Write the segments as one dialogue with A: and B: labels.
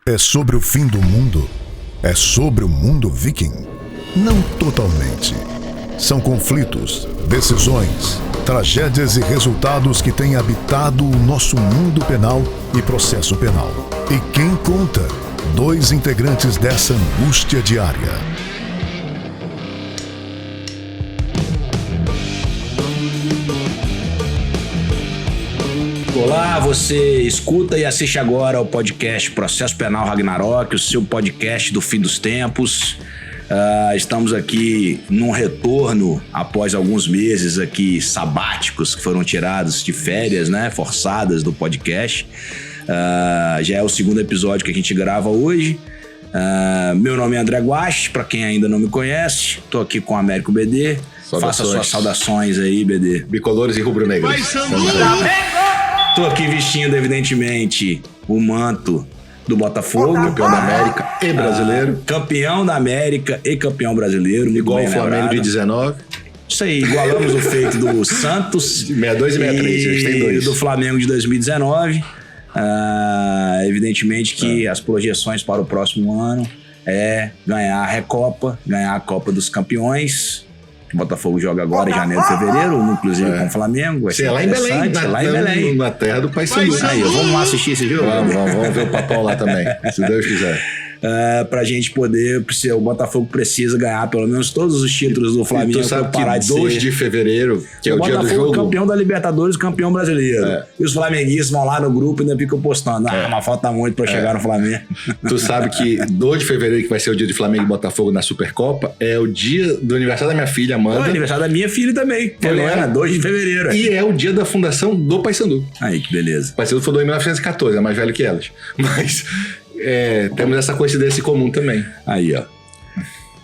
A: É sobre o fim do mundo? É sobre o mundo viking? Não totalmente. São conflitos, decisões, tragédias e resultados que têm habitado o nosso mundo penal e processo penal. E quem conta? 2 integrantes dessa angústia diária.
B: Olá, você escuta e assiste agora o podcast Processo Penal Ragnarok, o seu podcast do fim dos tempos. Estamos aqui num retorno após alguns meses aqui sabáticos que foram tirados de férias, né, forçadas do podcast. Já é o 2º episódio que a gente grava hoje. Meu nome é André Guache, para quem ainda não me conhece. Estou aqui com o Américo BD. Faça suas saudações aí, BD.
C: Bicolores e rubro-negros.
B: Tô aqui vestindo, evidentemente, o manto do Botafogo.
C: Campeão da América e brasileiro.
B: Campeão da América e campeão brasileiro.
C: Igual o Flamengo de 19.
B: Isso aí, igualamos o feito do Santos.
C: 62 e 63, eles têm 2.
B: E do Flamengo de 2019. Evidentemente que as projeções para o próximo ano é ganhar a Recopa, ganhar a Copa dos Campeões. O Botafogo joga agora em janeiro, fevereiro, inclusive com o Flamengo. Vai ser
C: lá em Belém, na terra do Paysandu.
B: Aí, vamos lá assistir esse jogo?
C: Vamos ver o papão lá também, se Deus quiser.
B: Pra gente poder, o Botafogo precisa ganhar pelo menos todos os títulos do Flamengo.
C: Tu sabe que 2 de fevereiro, que é o dia do jogo...
B: campeão da Libertadores, campeão brasileiro. E os flamenguistas vão lá no grupo e ainda ficam postando. Mas falta muito pra chegar no Flamengo.
C: Tu sabe que 2 de fevereiro, que vai ser o dia de Flamengo e Botafogo na Supercopa, é o dia do aniversário da minha filha, Amanda.
B: É aniversário da minha filha também, Helena, 2 de fevereiro.
C: E é o dia da fundação do Paysandu.
B: Aí, que beleza.
C: O Paysandu fundou em 1914, é mais velho que elas. Mas... temos essa coincidência comum também.
B: Aí, ó.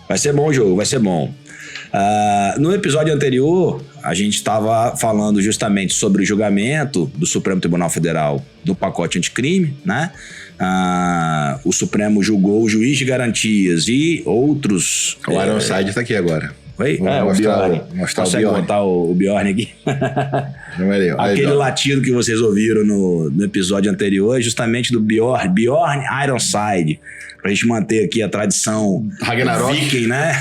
B: Vai ser bom o jogo, vai ser bom. No episódio anterior, a gente estava falando justamente sobre o julgamento do Supremo Tribunal Federal do pacote anticrime, né? O Supremo julgou o juiz de garantias e outros...
C: O Ironside está aqui agora.
B: Oi?
C: O Bjorn.
B: Consegue botar o Bjorn aqui? Aquele latido que vocês ouviram no episódio anterior é justamente do Bjorn Ironside, pra gente manter aqui a tradição
C: Ragnarok.
B: Viking, né?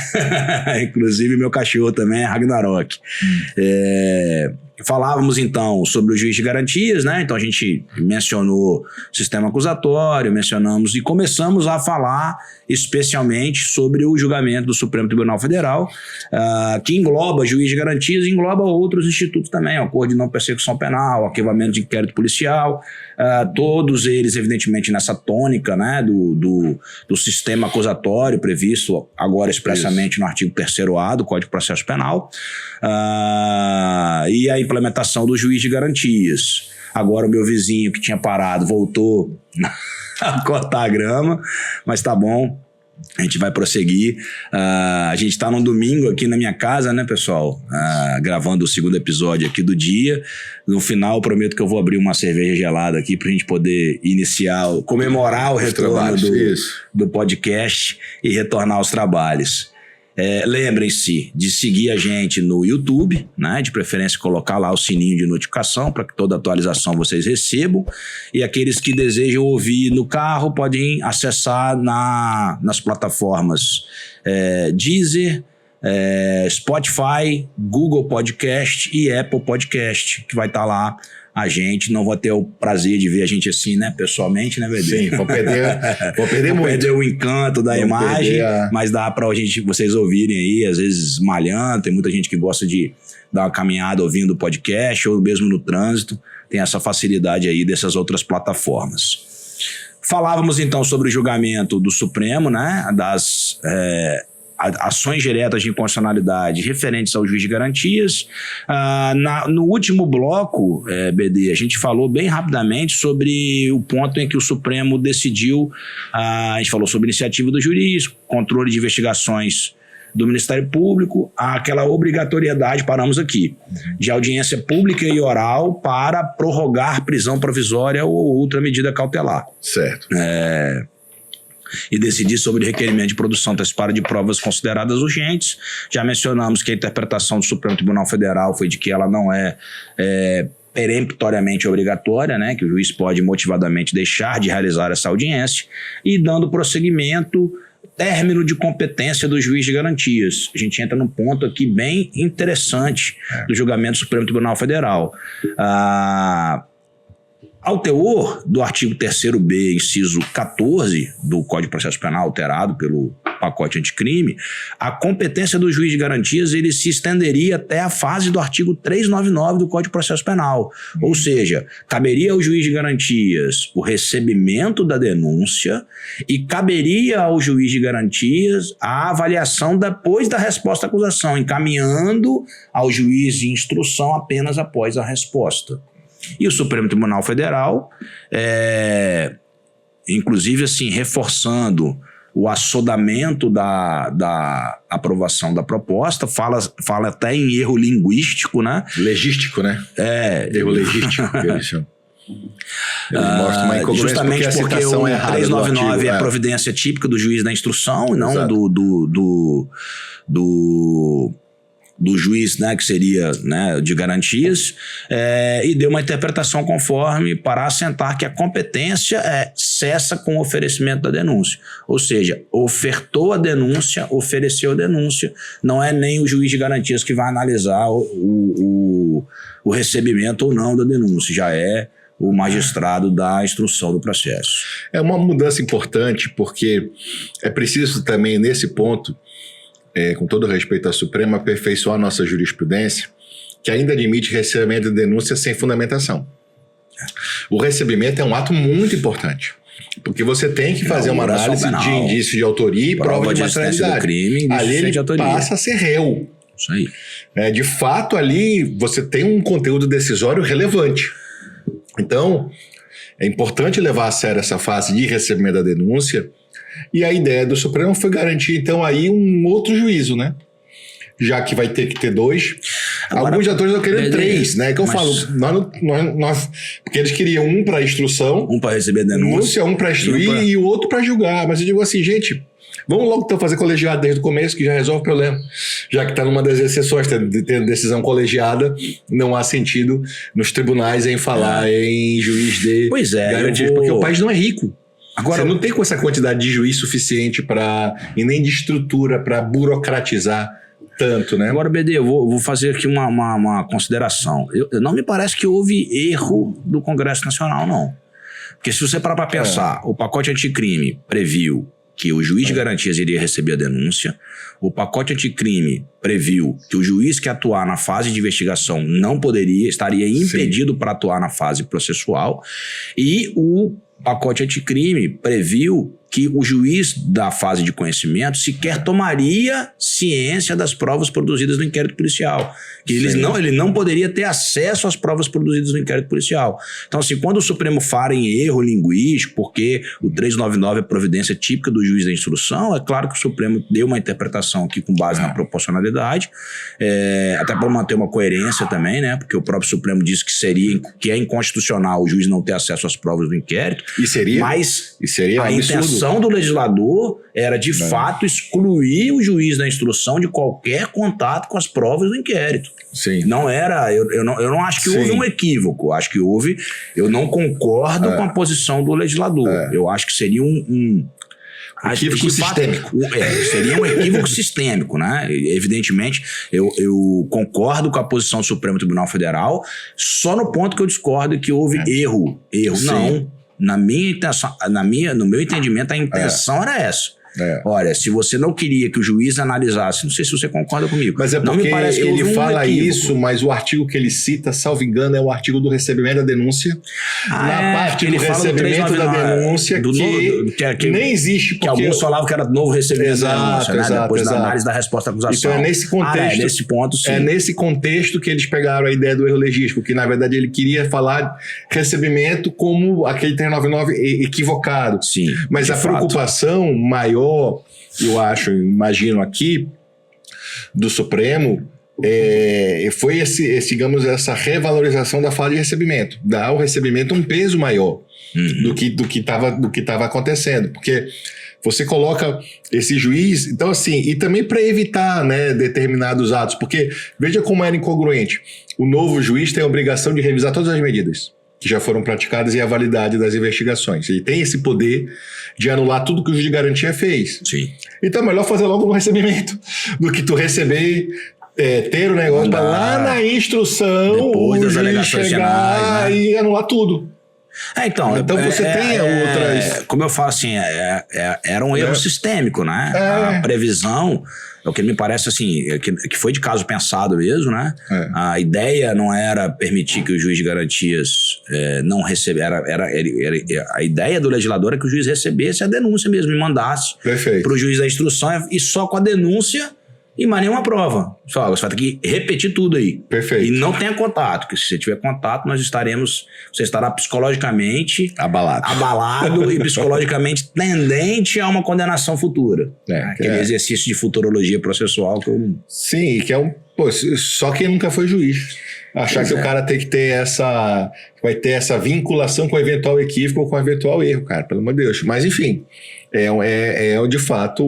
B: Inclusive meu cachorro também é Ragnarok. Falávamos então sobre o juiz de garantias, né? Então a gente mencionou o sistema acusatório, mencionamos e começamos a falar especialmente sobre o julgamento do Supremo Tribunal Federal, que engloba juiz de garantias e engloba outros institutos também, o acordo de não persecução penal, arquivamento de inquérito policial, todos eles evidentemente nessa tônica, né, do sistema acusatório previsto agora expressamente no artigo 3º-A do Código de Processo Penal, e a implementação do juiz de garantias. Agora o meu vizinho que tinha parado voltou a cortar a grama, mas tá bom, a gente vai prosseguir. A gente tá num domingo aqui na minha casa, né, pessoal? Gravando o 2º episódio aqui do dia. No final, eu prometo que eu vou abrir uma cerveja gelada aqui pra gente poder comemorar o retorno do podcast e retornar aos trabalhos. Lembrem-se de seguir a gente no YouTube, né? De preferência colocar lá o sininho de notificação para que toda atualização vocês recebam. E aqueles que desejam ouvir no carro podem acessar nas plataformas Deezer, Spotify, Google Podcast e Apple Podcast, que vai estar lá. A gente não vai ter o prazer de ver a gente assim, né, pessoalmente, né, BD?
C: Sim, vou perder muito.
B: Perder o encanto da imagem, mas dá pra vocês ouvirem aí, às vezes malhando, tem muita gente que gosta de dar uma caminhada ouvindo o podcast, ou mesmo no trânsito, tem essa facilidade aí dessas outras plataformas. Falávamos então sobre o julgamento do Supremo, né, das... ações diretas de inconstitucionalidade referentes ao juiz de garantias. No último bloco, BD, a gente falou bem rapidamente sobre o ponto em que o Supremo decidiu, a gente falou sobre iniciativa do juiz, controle de investigações do Ministério Público, aquela obrigatoriedade, paramos aqui, de audiência pública e oral para prorrogar prisão provisória ou outra medida cautelar.
C: Certo.
B: E decidir sobre o requerimento de produção antecipada de provas consideradas urgentes. Já mencionamos que a interpretação do Supremo Tribunal Federal foi de que ela não é peremptoriamente obrigatória, né, que o juiz pode motivadamente deixar de realizar essa audiência, e dando prosseguimento, término de competência do juiz de garantias. A gente entra num ponto aqui bem interessante do julgamento do Supremo Tribunal Federal. Ao teor do artigo 3º-B, inciso 14 do Código de Processo Penal, alterado pelo pacote anticrime, a competência do juiz de garantias ele se estenderia até a fase do artigo 399 do Código de Processo Penal. Ou seja, caberia ao juiz de garantias o recebimento da denúncia e caberia ao juiz de garantias a avaliação depois da resposta à acusação, encaminhando ao juiz de instrução apenas após a resposta. E o Supremo Tribunal Federal, inclusive assim, reforçando o assodamento da aprovação da proposta, fala até em erro linguístico, né?
C: Legístico, né? Erro legístico, que eles chamam. Ele mostra uma incongruência
B: justamente porque o
C: é errada
B: 399 é a providência típica do juiz da instrução, e não do juiz, né, que seria, né, de garantias, e deu uma interpretação conforme para assentar que a competência cessa com o oferecimento da denúncia. Ou seja, ofertou a denúncia, ofereceu a denúncia, não é nem o juiz de garantias que vai analisar o recebimento ou não da denúncia, já é o magistrado da instrução do processo.
C: É uma mudança importante, porque é preciso também, nesse ponto, com todo respeito à Suprema, aperfeiçoar a nossa jurisprudência, que ainda admite recebimento de denúncia sem fundamentação. O recebimento é um ato muito importante, porque você tem que fazer uma análise de indício de autoria e prova de materialidade.
B: Do crime,
C: ali ele passa a ser réu.
B: Isso aí.
C: De fato, ali você tem um conteúdo decisório relevante. Então, é importante levar a sério essa fase de recebimento da denúncia. E a ideia do Supremo foi garantir, então, aí um outro juízo, né? Já que vai ter que ter 2. Agora, alguns atores estão querendo 3, né? Que eu falo, nós, porque eles queriam um para instrução,
B: um para receber denúncia,
C: um para instruir e o outro para julgar. Mas eu digo assim, gente, vamos logo então fazer colegiado desde o começo, que já resolve o problema. Já que está numa das exceções, tendo decisão colegiada, não há sentido nos tribunais em falar em juiz de garantias, porque o país não é rico. Agora, você não tem com essa quantidade de juiz suficiente e nem de estrutura para burocratizar tanto, né?
B: Agora, BD, eu vou fazer aqui uma consideração. Não me parece que houve erro do Congresso Nacional, não. Porque se você parar para pensar, o pacote anticrime previu que o juiz de garantias iria receber a denúncia, o pacote anticrime previu que o juiz que atuar na fase de investigação estaria impedido para atuar na fase processual, e o pacote anticrime previu que o juiz da fase de conhecimento sequer tomaria ciência das provas produzidas no inquérito policial. Que ele não poderia ter acesso às provas produzidas no inquérito policial. Então, assim, quando o Supremo fala em erro linguístico, porque o 399 é providência típica do juiz da instrução, é claro que o Supremo deu uma interpretação aqui com base na proporcionalidade, até para manter uma coerência também, né? Porque o próprio Supremo disse que é inconstitucional o juiz não ter acesso às provas do inquérito. Mas a intenção do legislador era, de fato, excluir o juiz da instrução de qualquer contato com as provas do inquérito.
C: Sim.
B: Não era... Eu não acho que houve um equívoco. Acho que houve... Eu não concordo com a posição do legislador. Eu acho que seria
C: equívoco sistêmico.
B: Seria um equívoco sistêmico, né? Evidentemente, eu concordo com a posição do Supremo Tribunal Federal, só no ponto que eu discordo que houve erro.
C: Sim.
B: Não. Na minha intenção, no meu entendimento, a intenção era essa. Olha, se você não queria que o juiz analisasse, não sei se você concorda comigo.
C: Mas é porque
B: não me parece que
C: ele fala
B: equívoco.
C: isso, mas o artigo que ele cita, salvo engano, é o artigo do recebimento da denúncia. Na parte do recebimento da denúncia, que nem existe.
B: Que alguns falavam que era novo recebimento da denúncia, né? Depois da análise da resposta à acusação.
C: Então é nesse contexto.
B: Nesse ponto, sim.
C: É nesse contexto que eles pegaram a ideia do erro legístico, que na verdade ele queria falar recebimento como aquele 399 equivocado.
B: Sim.
C: Mas a preocupação maior, eu imagino aqui, do Supremo, foi digamos, essa revalorização da fala de recebimento, dar ao recebimento um peso maior do que estava acontecendo, porque você coloca esse juiz, então assim, e também para evitar, né, determinados atos, porque veja como era incongruente, o novo juiz tem a obrigação de revisar todas as medidas que já foram praticadas e a validade das investigações. Ele tem esse poder de anular tudo que o juiz de garantia fez.
B: Sim.
C: Então é melhor fazer logo no recebimento do que tu receber, ter o negócio lá na instrução,
B: depois das
C: o juiz
B: alegações
C: chegar
B: finais, né?
C: e anular tudo.
B: Então
C: você tem outras...
B: Como eu falo assim, era um erro sistêmico, né? A previsão, o que me parece assim, que foi de caso pensado mesmo, né? A ideia não era permitir que o juiz de garantias não recebesse, a ideia do legislador é que o juiz recebesse a denúncia mesmo e mandasse para o juiz da instrução, e só com a denúncia e mais nenhuma prova. Só, você vai ter que repetir tudo aí.
C: Perfeito.
B: E não tenha contato, porque se você tiver contato, você estará psicologicamente abalado e psicologicamente tendente a uma condenação futura. Aquele exercício de futurologia processual que eu...
C: Sim, que é só quem nunca foi juiz. Achar que o cara tem que ter vai ter essa vinculação com o eventual equívoco ou com o eventual erro, cara, pelo amor de Deus. Mas, enfim, é de fato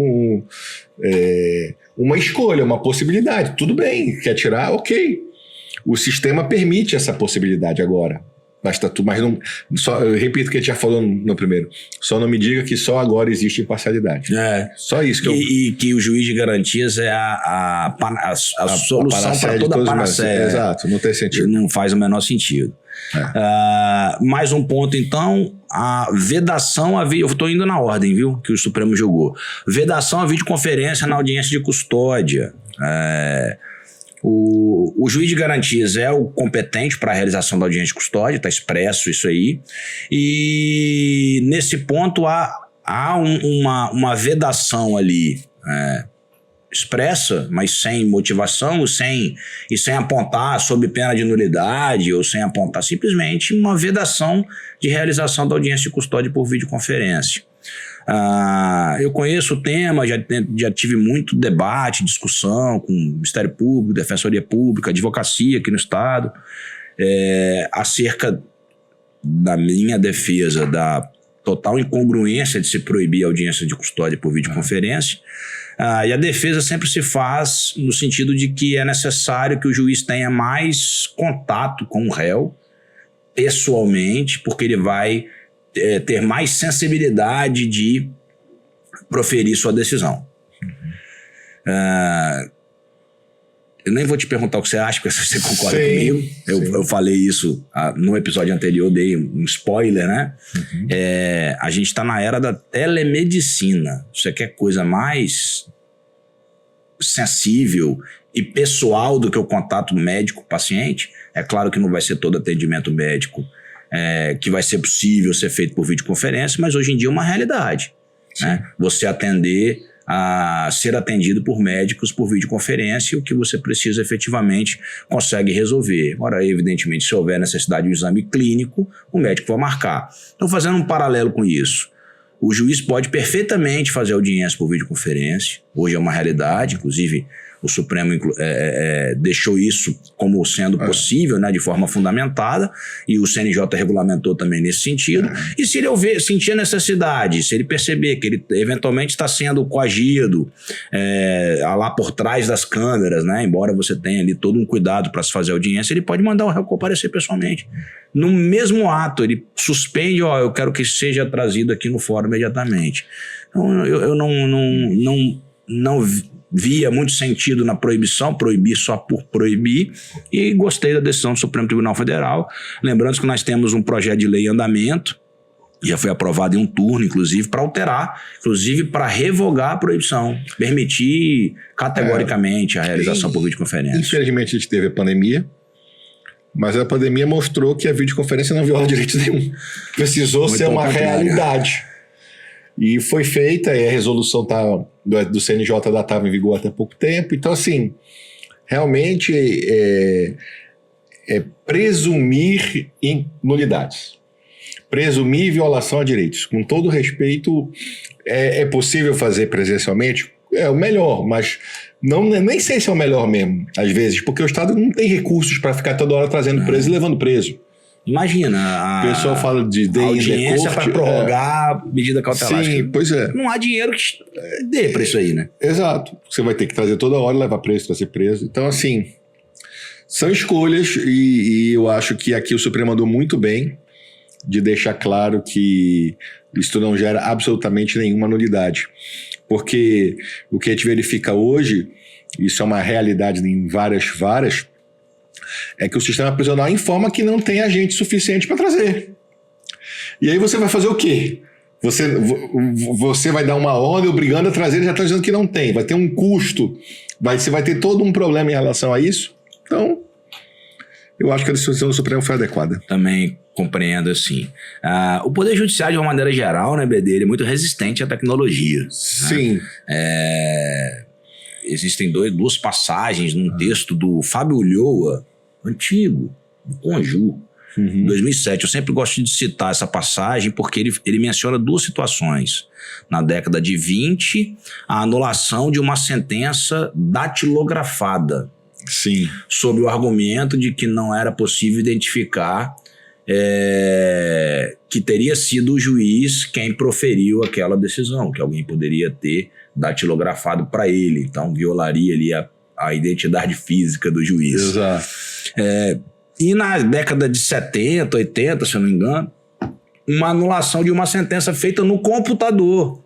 C: uma escolha, uma possibilidade. Tudo bem, quer tirar? Ok. O sistema permite essa possibilidade agora. Basta tu, mas não. Eu repito o que a gente já falou no primeiro. Só não me diga que só agora existe imparcialidade. Só isso que
B: E que o juiz de garantias é a solução para toda a panaceia.
C: Exato, não tem sentido.
B: Não faz o menor sentido. Mais um ponto, então, a vedação a vídeo. Eu estou indo na ordem, viu? Que o Supremo julgou. Vedação a videoconferência na audiência de custódia. O juiz de garantias é o competente para a realização da audiência de custódia, está expresso isso aí. E nesse ponto há uma vedação ali expressa, mas sem motivação e sem apontar sob pena de nulidade ou sem apontar, simplesmente uma vedação de realização da audiência de custódia por videoconferência. Eu conheço o tema, já tive muito debate, discussão com o Ministério Público, Defensoria Pública, Advocacia aqui no Estado, acerca da minha defesa da total incongruência de se proibir a audiência de custódia por videoconferência. E a defesa sempre se faz no sentido de que é necessário que o juiz tenha mais contato com o réu pessoalmente, porque ele vai ter mais sensibilidade de proferir sua decisão. Eu nem vou te perguntar o que você acha, porque você concorda comigo. Eu falei isso no episódio anterior, dei um spoiler, né? A gente está na era da telemedicina. Você quer coisa mais sensível e pessoal do que o contato médico-paciente? É claro que não vai ser todo atendimento médico que vai ser possível ser feito por videoconferência, mas hoje em dia é uma realidade, né? Você ser atendido por médicos por videoconferência, o que você precisa efetivamente consegue resolver. Agora, evidentemente, se houver necessidade de um exame clínico, o médico vai marcar. Então, fazendo um paralelo com isso, o juiz pode perfeitamente fazer audiência por videoconferência, hoje é uma realidade, inclusive o Supremo deixou isso como sendo possível, né, de forma fundamentada, e o CNJ regulamentou também nesse sentido. E se ele sentir a necessidade, se ele perceber que ele eventualmente está sendo coagido lá por trás das câmeras, né, embora você tenha ali todo um cuidado para se fazer audiência, ele pode mandar o réu comparecer pessoalmente. No mesmo ato, ele suspende, eu quero que seja trazido aqui no fórum imediatamente. Então, eu não via muito sentido na proibição, proibir só por proibir, e gostei da decisão do Supremo Tribunal Federal. Lembrando que nós temos um projeto de lei em andamento, já foi aprovado em um turno, inclusive, para alterar, inclusive para revogar a proibição, permitir categoricamente a realização por videoconferência.
C: Infelizmente a gente teve a pandemia, mas a pandemia mostrou que a videoconferência não viola direito nenhum. Precisou ser uma realidade. E foi feita, e a resolução do CNJ estava em vigor até pouco tempo. Então, assim, realmente presumir nulidades. Presumir violação a direitos. Com todo respeito, é possível fazer presencialmente? é o melhor, mas nem sei se é o melhor mesmo, às vezes, porque o Estado não tem recursos para ficar toda hora trazendo preso e levando preso.
B: Imagina,
C: O pessoal fala de
B: audiência para prorrogar medida cautelar.
C: Sim, pois é.
B: Não há dinheiro que dê para isso aí, né?
C: Exato. Você vai ter que trazer toda hora, levar preso, trazer preso. Então, assim, são escolhas e eu acho que aqui o Supremo andou muito bem de deixar claro que isso não gera absolutamente nenhuma nulidade. Porque o que a gente verifica hoje, isso é uma realidade em várias varas, é que o sistema prisional informa que não tem agente suficiente para trazer. E aí você vai fazer o quê? Você vai dar uma ordem obrigando a trazer, já está dizendo que não tem. Vai ter um custo, você vai ter todo um problema em relação a isso. Então, eu acho que a decisão do Supremo foi adequada.
B: Também compreendo, assim. O Poder Judiciário, de uma maneira geral, né, BD, ele é muito resistente à tecnologia.
C: Sim.
B: Né? Existem duas passagens num texto do Fábio Ulloa, antigo, do Conjur, em 2007. Eu sempre gosto de citar essa passagem porque ele menciona duas situações. Na década de 20, a anulação de uma sentença datilografada.
C: Sim.
B: Sob o argumento de que não era possível identificar que teria sido o juiz quem proferiu aquela decisão, que alguém poderia ter datilografado para ele. Então, violaria ali a identidade física do juiz.
C: Exato.
B: E na década de 70, 80, se eu não me engano, uma anulação de uma sentença feita no computador.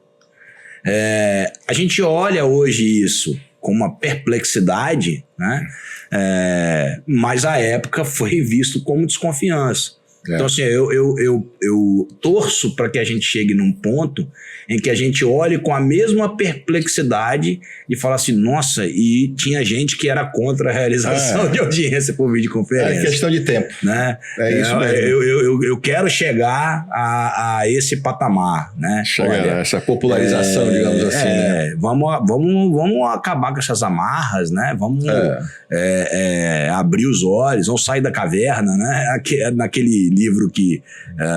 B: A gente olha hoje isso com uma perplexidade, né? Mas à época foi visto como desconfiança. Então, assim, eu torço para que a gente chegue num ponto em que a gente olhe com a mesma perplexidade e fala assim, nossa, e tinha gente que era contra a realização de audiência por videoconferência.
C: É questão de tempo.
B: Né?
C: É isso mesmo.
B: Eu quero chegar a esse patamar, né?
C: Olha, essa popularização, digamos assim. Né?
B: Vamos acabar com essas amarras, né? Vamos abrir os olhos, vamos sair da caverna, né? Naquele livro que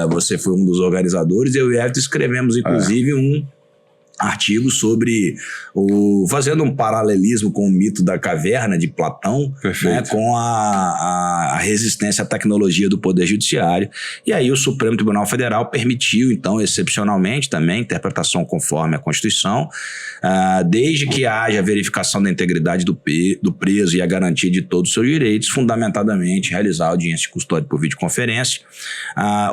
B: você foi um dos organizadores, eu e o Everton escrevemos, inclusive, um artigo sobre fazendo um paralelismo com o mito da caverna de Platão, né, com a resistência à tecnologia do Poder Judiciário. E aí o Supremo Tribunal Federal permitiu, então, excepcionalmente também, interpretação conforme a Constituição, desde que haja verificação da integridade do preso e a garantia de todos os seus direitos, fundamentadamente realizar audiência de custódia por videoconferência.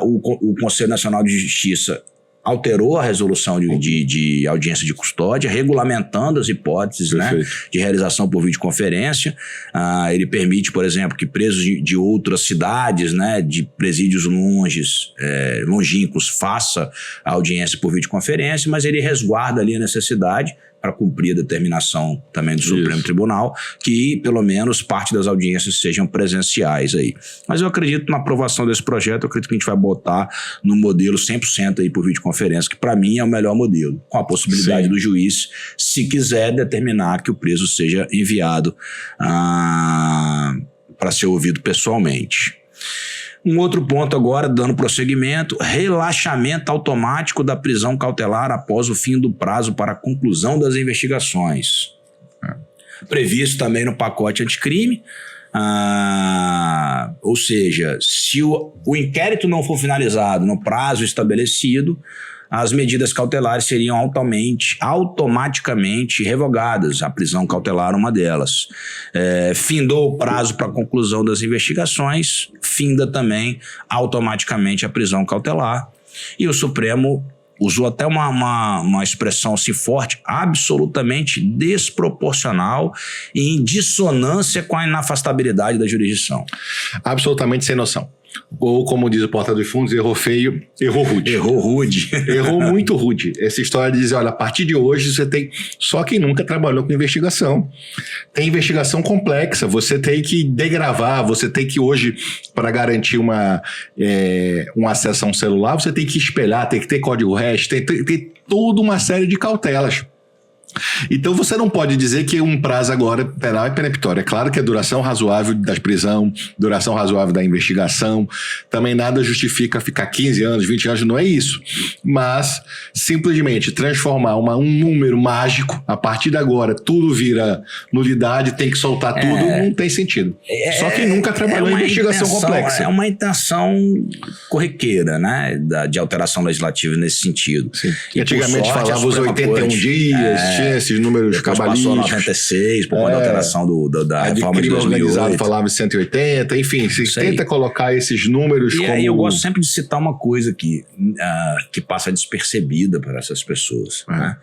B: O Conselho Nacional de Justiça alterou a resolução de audiência de custódia, regulamentando as hipóteses, né, de realização por videoconferência. Ele permite, por exemplo, que presos de outras cidades, né, de presídios longínquos, faça a audiência por videoconferência, mas ele resguarda ali a necessidade para cumprir a determinação também do Supremo Tribunal, que pelo menos parte das audiências sejam presenciais aí. Mas eu acredito na aprovação desse projeto, eu acredito que a gente vai botar no modelo 100% aí por videoconferência, que para mim é o melhor modelo, com a possibilidade do juiz, se quiser, determinar que o preso seja enviado para ser ouvido pessoalmente. Um outro ponto agora, dando prosseguimento, relaxamento automático da prisão cautelar após o fim do prazo para a conclusão das investigações. Previsto também no pacote anticrime, ou seja, se o inquérito não for finalizado no prazo estabelecido, as medidas cautelares seriam automaticamente revogadas, a prisão cautelar uma delas. Findou o prazo para a conclusão das investigações, finda também automaticamente a prisão cautelar. E o Supremo usou até uma expressão assim forte, absolutamente desproporcional e em dissonância com a inafastabilidade da jurisdição.
C: Absolutamente sem noção. Ou, como diz o Porta dos Fundos, errou feio, errou rude.
B: Errou rude.
C: Errou muito rude. Essa história de dizer, olha, a partir de hoje você tem... Só quem nunca trabalhou com investigação. Tem investigação complexa, você tem que degravar, você tem que hoje, para garantir um acesso a um celular, você tem que espelhar, tem que ter código hash, tem toda uma série de cautelas. Então você não pode dizer que um prazo agora penal é peremptório. É claro que a duração razoável da prisão, duração razoável da investigação, também nada justifica ficar 15 anos, 20 anos, não é isso. Mas simplesmente transformar um número mágico, a partir de agora tudo vira nulidade, tem que soltar tudo, não tem sentido. Só quem nunca trabalhou em investigação complexa.
B: É uma intenção corriqueira, né, de alteração legislativa nesse sentido.
C: Sim. E antigamente falava os 81 dias, esses números cabalísticos.
B: Passou 96, por conta da alteração da reforma de 2008.
C: Organizado falava em 180, enfim, se tenta colocar esses números
B: e
C: como...
B: aí eu gosto sempre de citar uma coisa aqui, que passa despercebida para essas pessoas. Né?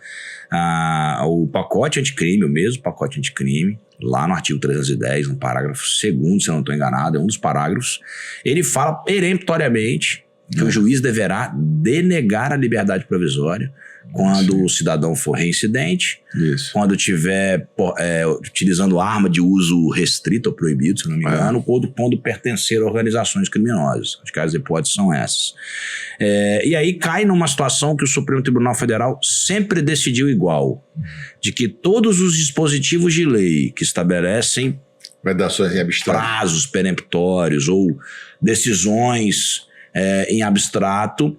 B: O pacote anticrime, o mesmo pacote anticrime, lá no artigo 310, no parágrafo 2º, se eu não estou enganado, é um dos parágrafos, ele fala peremptoriamente que o juiz deverá denegar a liberdade provisória quando o cidadão for reincidente, quando estiver utilizando arma de uso restrito ou proibido, se não me engano, quando pertencer a organizações criminosas. Acho que as hipóteses são essas. E aí cai numa situação que o Supremo Tribunal Federal sempre decidiu igual, de que todos os dispositivos de lei que estabelecem prazos peremptórios ou decisões em abstrato,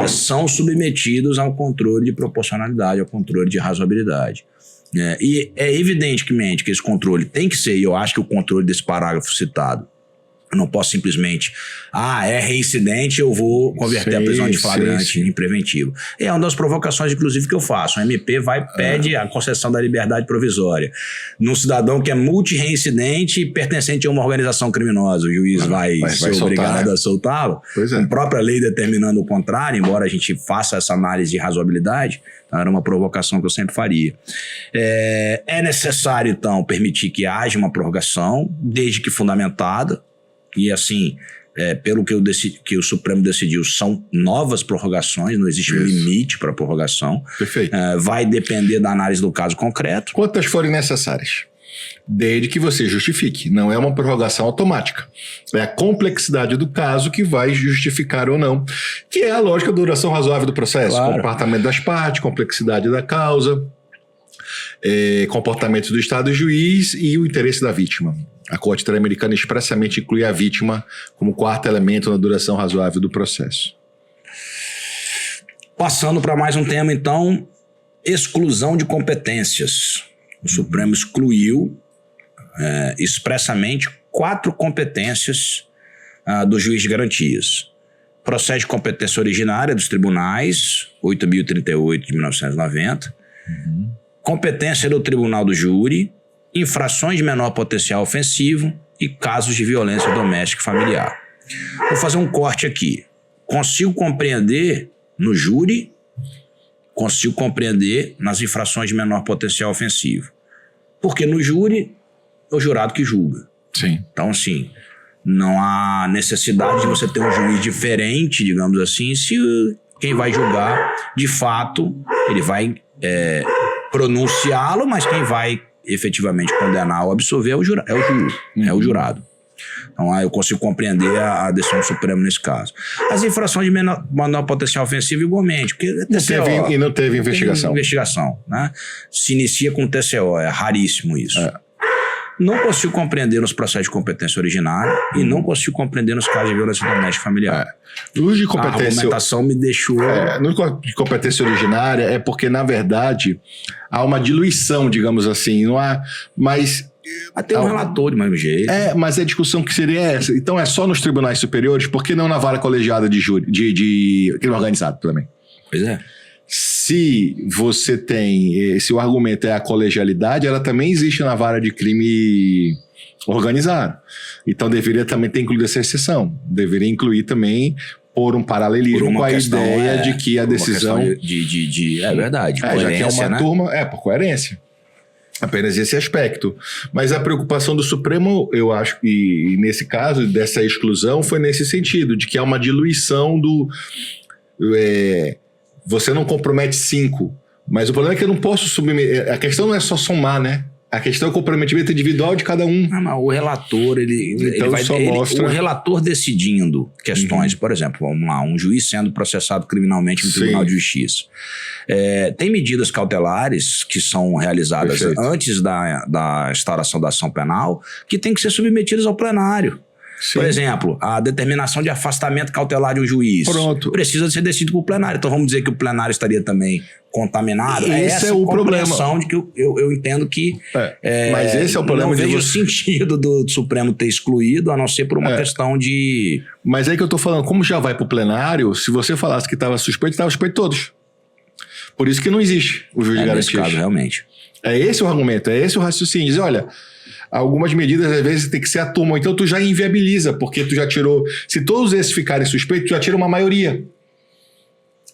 B: são submetidos ao controle de proporcionalidade, ao controle de razoabilidade. E é evidentemente que esse controle tem que ser, e eu acho que o controle desse parágrafo citado, eu não posso simplesmente, é reincidente, eu vou converter a prisão de flagrante em preventivo. É uma das provocações, inclusive, que eu faço. O MP pede a concessão da liberdade provisória num cidadão que é multi-reincidente e pertencente a uma organização criminosa. O juiz vai ser obrigado a soltá-lo. Com a própria lei determinando o contrário, embora a gente faça essa análise de razoabilidade, era uma provocação que eu sempre faria. É necessário, então, permitir que haja uma prorrogação, desde que fundamentada. E assim, pelo que o Supremo decidiu, são novas prorrogações, não existe um limite para a prorrogação.
C: Perfeito.
B: Vai depender da análise do caso concreto.
C: Quantas forem necessárias, desde que você justifique. Não é uma prorrogação automática. É a complexidade do caso que vai justificar ou não, que é a lógica da duração razoável do processo. Claro. Comportamento das partes, complexidade da causa, comportamento do Estado e juiz e o interesse da vítima. A Corte Interamericana expressamente inclui a vítima como quarto elemento na duração razoável do processo.
B: Passando para mais um tema, então, exclusão de competências. O Supremo excluiu expressamente 4 competências do juiz de garantias. Processo de competência originária dos tribunais, 8.038 de 1990. Competência do Tribunal do Júri, infrações de menor potencial ofensivo e casos de violência doméstica e familiar. Vou fazer um corte aqui. Consigo compreender no júri, consigo compreender nas infrações de menor potencial ofensivo. Porque no júri é o jurado que julga.
C: Sim.
B: Então, assim, não há necessidade de você ter um juiz diferente, digamos assim, se quem vai julgar, de fato, ele vai pronunciá-lo, mas quem vai efetivamente condenar ou absolver é o jurado. Então, eu consigo compreender a decisão do Supremo nesse caso. As infrações de menor potencial ofensivo, igualmente. Porque
C: não teve investigação.
B: Né? Se inicia com TCO, é raríssimo isso. Não consigo compreender nos processos de competência originária e não consigo compreender nos casos de violência doméstica e familiar.
C: No de competência,
B: a argumentação me deixou...
C: No de competência originária é porque, na verdade, há uma diluição, digamos assim. Não há... Mas...
B: Tem um relator, de mesmo jeito.
C: Mas a discussão que seria essa. Então é só nos tribunais superiores, por que não na vara colegiada de júri, de crime organizado também?
B: Pois é.
C: Se você tem... Se o argumento é a colegialidade, ela também existe na vara de crime organizado. Então deveria também ter incluído essa exceção. Deveria incluir também, por um paralelismo com a ideia de que a decisão...
B: É verdade.
C: Já que é uma turma... Por coerência. Apenas esse aspecto. Mas a preocupação do Supremo, eu acho, e nesse caso, dessa exclusão, foi nesse sentido, de que há uma diluição do... você não compromete 5, mas o problema é que eu não posso submeter... A questão não é só somar, né? A questão é o comprometimento individual de cada um.
B: Mas o relator, o relator decidindo questões, por exemplo, vamos lá, um juiz sendo processado criminalmente no Tribunal de Justiça. Tem medidas cautelares que são realizadas antes da instauração da ação penal que têm que ser submetidas ao plenário. Sim. Por exemplo, a determinação de afastamento cautelar de um juiz precisa ser decidido por plenário. Então vamos dizer que o plenário estaria também contaminado.
C: Esse é o problema.
B: De que eu entendo que
C: mas esse é o problema.
B: Não vejo o sentido do Supremo ter excluído, a não ser por uma questão de...
C: Mas é que eu tô falando, como já vai pro plenário, se você falasse que estava suspeito todos. Por isso que não existe o juiz de garantias.
B: Nesse caso, realmente.
C: É esse o argumento, é esse o raciocínio. Dizer, olha, algumas medidas às vezes tem que ser a turma, então tu já inviabiliza, porque tu já tirou... Se todos esses ficarem suspeitos, tu já tira uma maioria.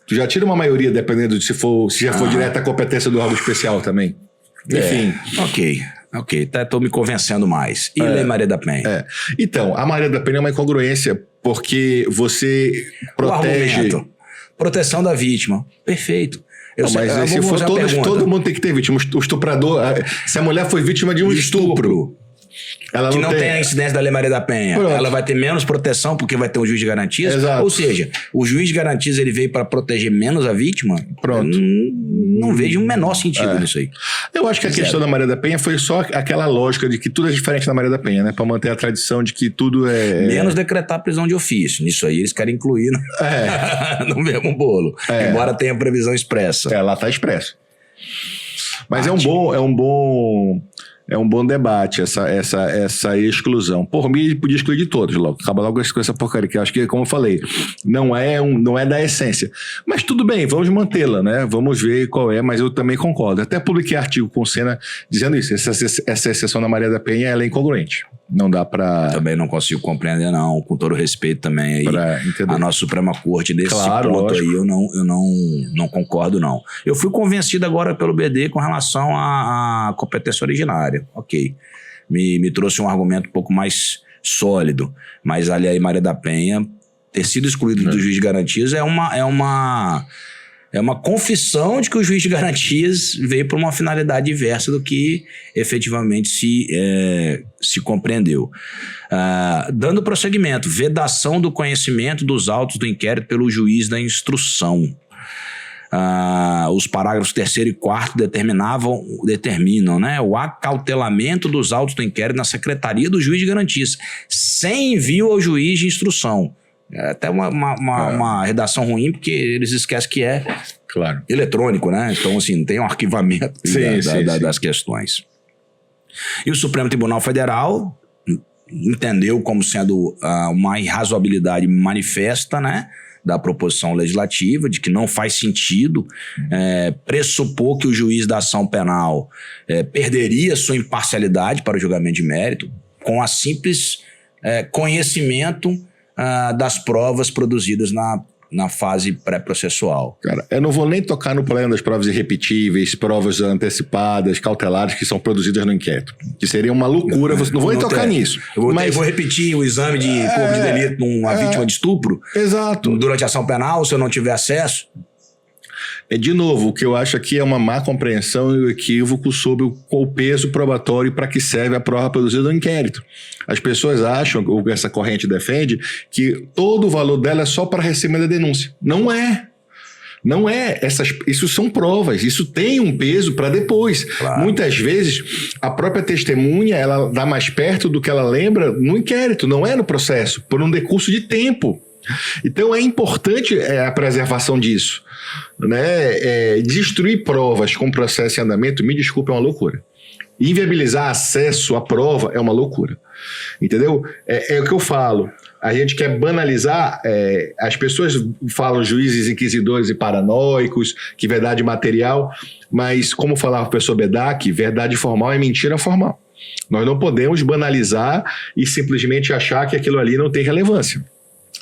C: Tu já tira uma maioria, dependendo de se já for direta a competência do órgão especial também. Enfim.
B: Ok. Tô me convencendo mais. E Lei Maria da Penha?
C: Então, a Maria da Penha é uma incongruência, porque você protege...
B: Proteção da vítima. Perfeito.
C: Mas se for todo mundo tem que ter vítima. O estuprador... Se a mulher foi vítima de um estupro... Ela
B: que não tem a incidência da Lei Maria da Penha. Pronto. Ela vai ter menos proteção porque vai ter um juiz de garantias.
C: Exato.
B: Ou seja, o juiz de garantias ele veio para proteger menos a vítima.
C: Pronto.
B: Não vejo o menor sentido nisso aí.
C: Eu acho que a questão da Maria da Penha foi só aquela lógica de que tudo é diferente da Maria da Penha, né? Para manter a tradição de que tudo é...
B: Menos decretar prisão de ofício. Nisso aí eles querem incluir no mesmo bolo. Embora tenha previsão expressa.
C: Lá está expresso. Mas é um bom debate essa exclusão. Por mim, ele podia excluir de todos logo. Acaba logo com essa porcaria, que eu acho que, como eu falei, não é da essência. Mas tudo bem, vamos mantê-la, né? Vamos ver qual é, mas eu também concordo. Até publiquei artigo com Sena dizendo isso. Essa exceção da Maria da Penha, ela é incongruente. Não dá pra...
B: Também não consigo compreender, não. Com todo respeito também aí. A nossa Suprema Corte, desse ponto lógico. Aí, eu não concordo, não. Eu fui convencido agora pelo BD com relação à competência originária. Ok. Me trouxe um argumento um pouco mais sólido. Mas ali aí, Maria da Penha, ter sido excluído do juiz de garantias é uma confissão de que o juiz de garantias veio por uma finalidade diversa do que efetivamente se compreendeu. Dando prosseguimento, vedação do conhecimento dos autos do inquérito pelo juiz da instrução. Os parágrafos 3º e 4º determinam, né, o acautelamento dos autos do inquérito na secretaria do juiz de garantias, sem envio ao juiz de instrução. É até uma redação ruim, porque eles esquecem que é eletrônico, né? Então, assim, tem um arquivamento das questões. E o Supremo Tribunal Federal entendeu como sendo uma irrazoabilidade manifesta, né, da proposição legislativa, de que não faz sentido pressupor que o juiz da ação penal perderia sua imparcialidade para o julgamento de mérito com a simples conhecimento das provas produzidas na fase pré-processual.
C: Cara, eu não vou nem tocar no problema das provas irrepetíveis, provas antecipadas, cautelares que são produzidas no inquérito, que seria uma loucura, não vou nem tocar nisso.
B: Eu vou repetir o exame de corpo de delito numa vítima de estupro.
C: Exato.
B: Durante a ação penal, se eu não tiver acesso.
C: De novo, o que eu acho aqui é uma má compreensão e o equívoco sobre o peso probatório para que serve a prova produzida no inquérito. As pessoas acham, ou essa corrente defende, que todo o valor dela é só para recebimento da denúncia. Não é. Não é. Isso são provas, isso tem um peso para depois. Claro. Muitas vezes, a própria testemunha, ela dá mais perto do que ela lembra no inquérito, não é no processo, por um decurso de tempo. Então é importante a preservação disso, né? Destruir provas com processo em andamento, me desculpe, é uma loucura. Inviabilizar acesso à prova é uma loucura, entendeu? É o que eu falo, a gente quer banalizar, as pessoas falam juízes inquisidores e paranoicos, que verdade material, mas como falava o professor Bedak, verdade formal é mentira formal. Nós não podemos banalizar e simplesmente achar que aquilo ali não tem relevância.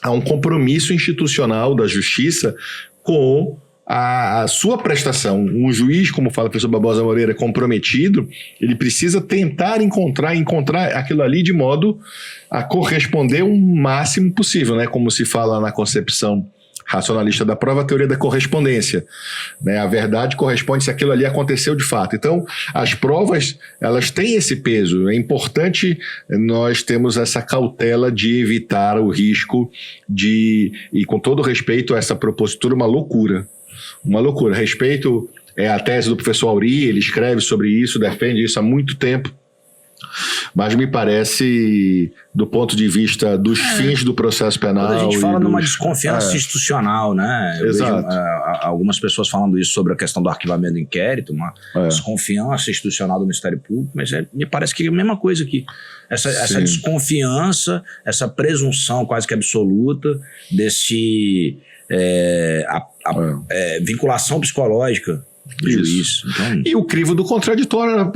C: Há um compromisso institucional da justiça com a sua prestação. Um juiz, como fala o professor Barbosa Moreira, comprometido, ele precisa tentar encontrar aquilo ali de modo a corresponder o máximo possível, né? Como se fala na concepção racionalista da prova, a teoria da correspondência, né? A verdade corresponde se aquilo ali aconteceu de fato. Então, as provas, elas têm esse peso. É importante nós termos essa cautela de evitar o risco e com todo respeito a essa propositura, uma loucura. Uma loucura. Respeito a tese do professor Auri, ele escreve sobre isso, defende isso há muito tempo. Mas me parece, do ponto de vista dos fins do processo penal...
B: Quando a gente fala numa desconfiança institucional, né? Eu
C: Exato.
B: vejo algumas pessoas falando isso sobre a questão do arquivamento do inquérito, uma desconfiança institucional do Ministério Público, mas me parece que é a mesma coisa aqui. Essa desconfiança, essa presunção quase que absoluta desse... vinculação psicológica do juiz. Então,
C: e o crivo do contraditório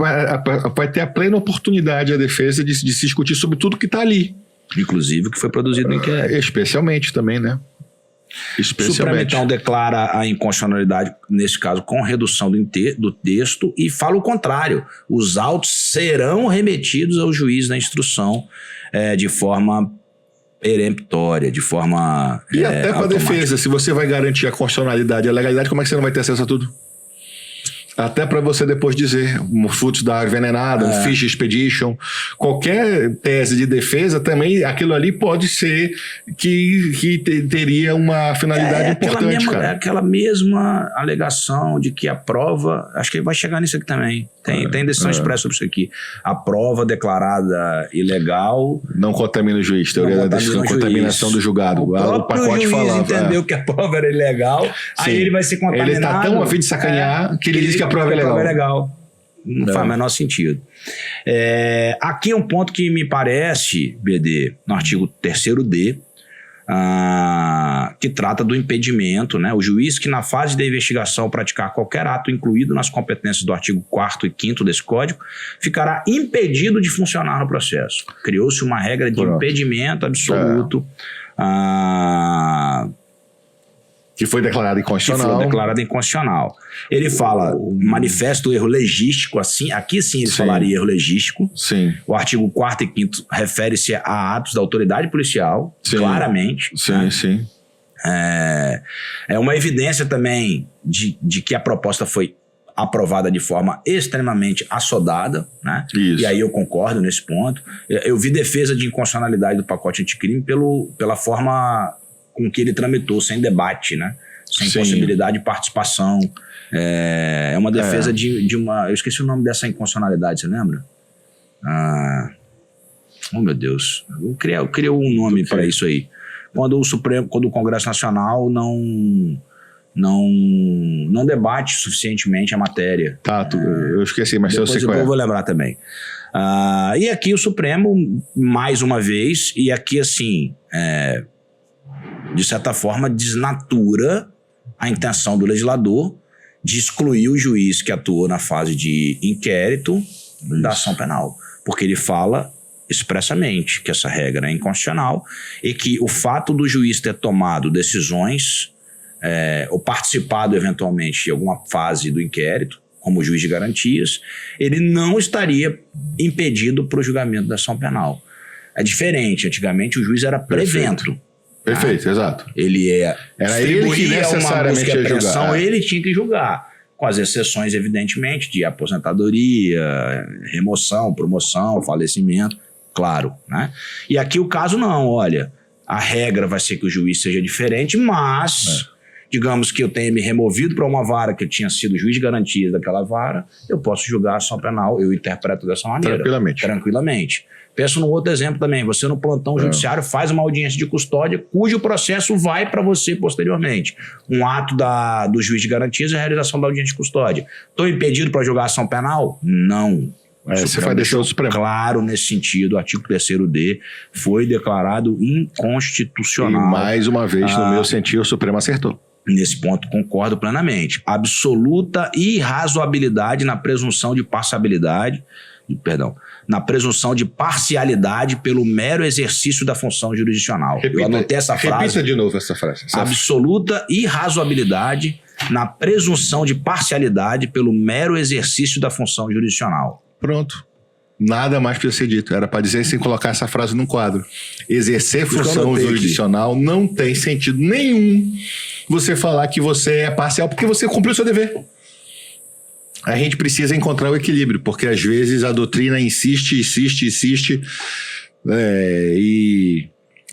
C: vai ter a plena oportunidade a defesa de se discutir sobre tudo que está ali.
B: Inclusive o que foi produzido no inquérito.
C: Especialmente também, né?
B: O Supremo, então, declara a inconstitucionalidade, nesse caso, com redução do texto e fala o contrário. Os autos serão remetidos ao juiz na instrução de forma peremptória, de forma
C: E até para a defesa, se você vai garantir a constitucionalidade e a legalidade, como é que você não vai ter acesso a tudo? Até para você depois dizer os frutos da água envenenada, um fish expedition, qualquer tese de defesa também, aquilo ali pode ser que teria uma finalidade importante, cara.
B: É aquela mesma alegação de que a prova, acho que vai chegar nisso aqui também, tem decisão expressa sobre isso aqui, a prova declarada ilegal...
C: Não contamina o juiz, teoria da contaminação do julgado.
B: O próprio juiz entendeu que a prova era ilegal, aí ele vai ser contaminado.
C: Ele está tão a fim de sacanear que ele diz que a prova é legal.
B: Não faz o menor sentido. Aqui é um ponto que me parece, BD, no artigo 3º-D, que trata do impedimento, né? O juiz que na fase da investigação praticar qualquer ato incluído nas competências do artigo 4º e 5º desse código, ficará impedido de funcionar no processo. Criou-se uma regra de impedimento absoluto,
C: que foi declarado inconstitucional.
B: Ele fala, manifesta o erro legístico, assim, aqui sim ele falaria erro legístico.
C: Sim.
B: O artigo 4º e 5º refere-se a atos da autoridade policial, claramente.
C: Sim.
B: É uma evidência também de que a proposta foi aprovada de forma extremamente assodada, né?
C: Isso.
B: E aí eu concordo nesse ponto. Eu vi defesa de inconstitucionalidade do pacote anticrime pela forma com que ele tramitou, sem debate, né? Sem possibilidade de participação. É uma defesa de uma... Eu esqueci o nome dessa inconstitucionalidade, você lembra? Oh, meu Deus. Eu criei um nome para isso aí. Quando o Congresso Nacional não debate suficientemente a matéria.
C: Eu esqueci, mas eu sei qual é.
B: Eu vou lembrar também. E aqui o Supremo, mais uma vez, e aqui assim... de certa forma, desnatura a intenção do legislador de excluir o juiz que atuou na fase de inquérito da ação penal. Porque ele fala expressamente que essa regra é inconstitucional e que o fato do juiz ter tomado decisões ou participado eventualmente de alguma fase do inquérito, como juiz de garantias, ele não estaria impedido para o julgamento da ação penal. É diferente. Antigamente o juiz era prevento.
C: Perfeito, exato.
B: Era
C: ele que necessariamente ia julgar.
B: Ele tinha que julgar, com as exceções, evidentemente, de aposentadoria, remoção, promoção, falecimento, claro, né? E aqui o caso não, olha, a regra vai ser que o juiz seja diferente, mas, digamos que eu tenha me removido para uma vara que eu tinha sido juiz de garantias daquela vara, eu posso julgar a ação penal, eu interpreto dessa maneira. Tranquilamente. Penso num outro exemplo também. Você no plantão judiciário faz uma audiência de custódia cujo processo vai para você posteriormente. Um ato do juiz de garantias é a realização da audiência de custódia. Estou impedido para julgar ação penal? Não.
C: Você vai deixar o Supremo.
B: Claro, nesse sentido, o artigo 3º-D foi declarado inconstitucional.
C: E mais uma vez, no meu sentido, o Supremo acertou.
B: Nesse ponto, concordo plenamente. Absoluta irrazoabilidade na presunção de na presunção de parcialidade pelo mero exercício da função jurisdicional. Eu anotei essa frase.
C: Repita de novo essa frase.
B: Absoluta irrazoabilidade na presunção de parcialidade pelo mero exercício da função jurisdicional.
C: Pronto. Nada mais precisa ser dito. Era para dizer sem colocar essa frase num quadro. Exercer função jurisdicional não tem sentido nenhum você falar que você é parcial porque você cumpriu o seu dever. A gente precisa encontrar o equilíbrio, porque às vezes a doutrina insiste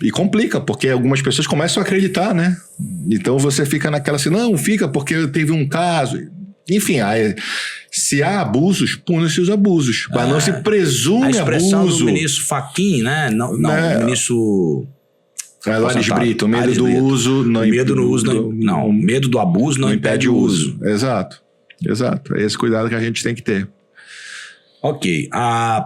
C: e complica, porque algumas pessoas começam a acreditar, né? Então você fica naquela assim, não, fica porque teve um caso. Enfim, se há abusos, pune-se os abusos, mas não se presume abuso. A expressão
B: do ministro Fachin, né? Não, o ministro...
C: Lares Brito, medo do uso...
B: medo do abuso não impede o uso.
C: Exato. É esse cuidado que a gente tem que ter.
B: Ok.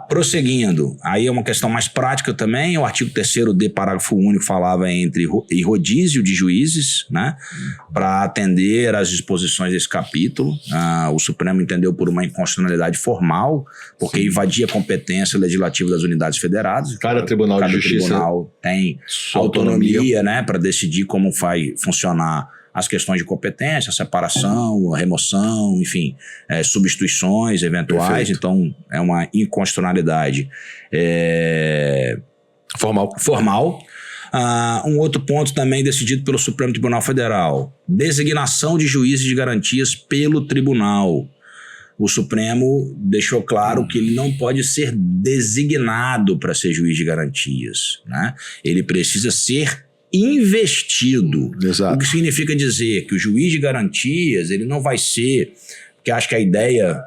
B: Prosseguindo, aí é uma questão mais prática também. O artigo 3º, parágrafo único, falava em rodízio de juízes, né? Para atender às disposições desse capítulo. O Supremo entendeu por uma inconstitucionalidade formal, porque evadia a competência legislativa das unidades federadas.
C: Cada Tribunal de Justiça
B: tribunal tem autonomia, né? Para decidir como vai funcionar as questões de competência, separação, remoção, enfim, substituições eventuais. Perfeito. Então, é uma inconstitucionalidade formal. Um outro ponto também decidido pelo Supremo Tribunal Federal: designação de juízes de garantias pelo tribunal. O Supremo deixou claro que ele não pode ser designado para ser juiz de garantias, né? Ele precisa ser investido.
C: Exato.
B: O que significa dizer que o juiz de garantias, ele não vai ser... Porque acho que a ideia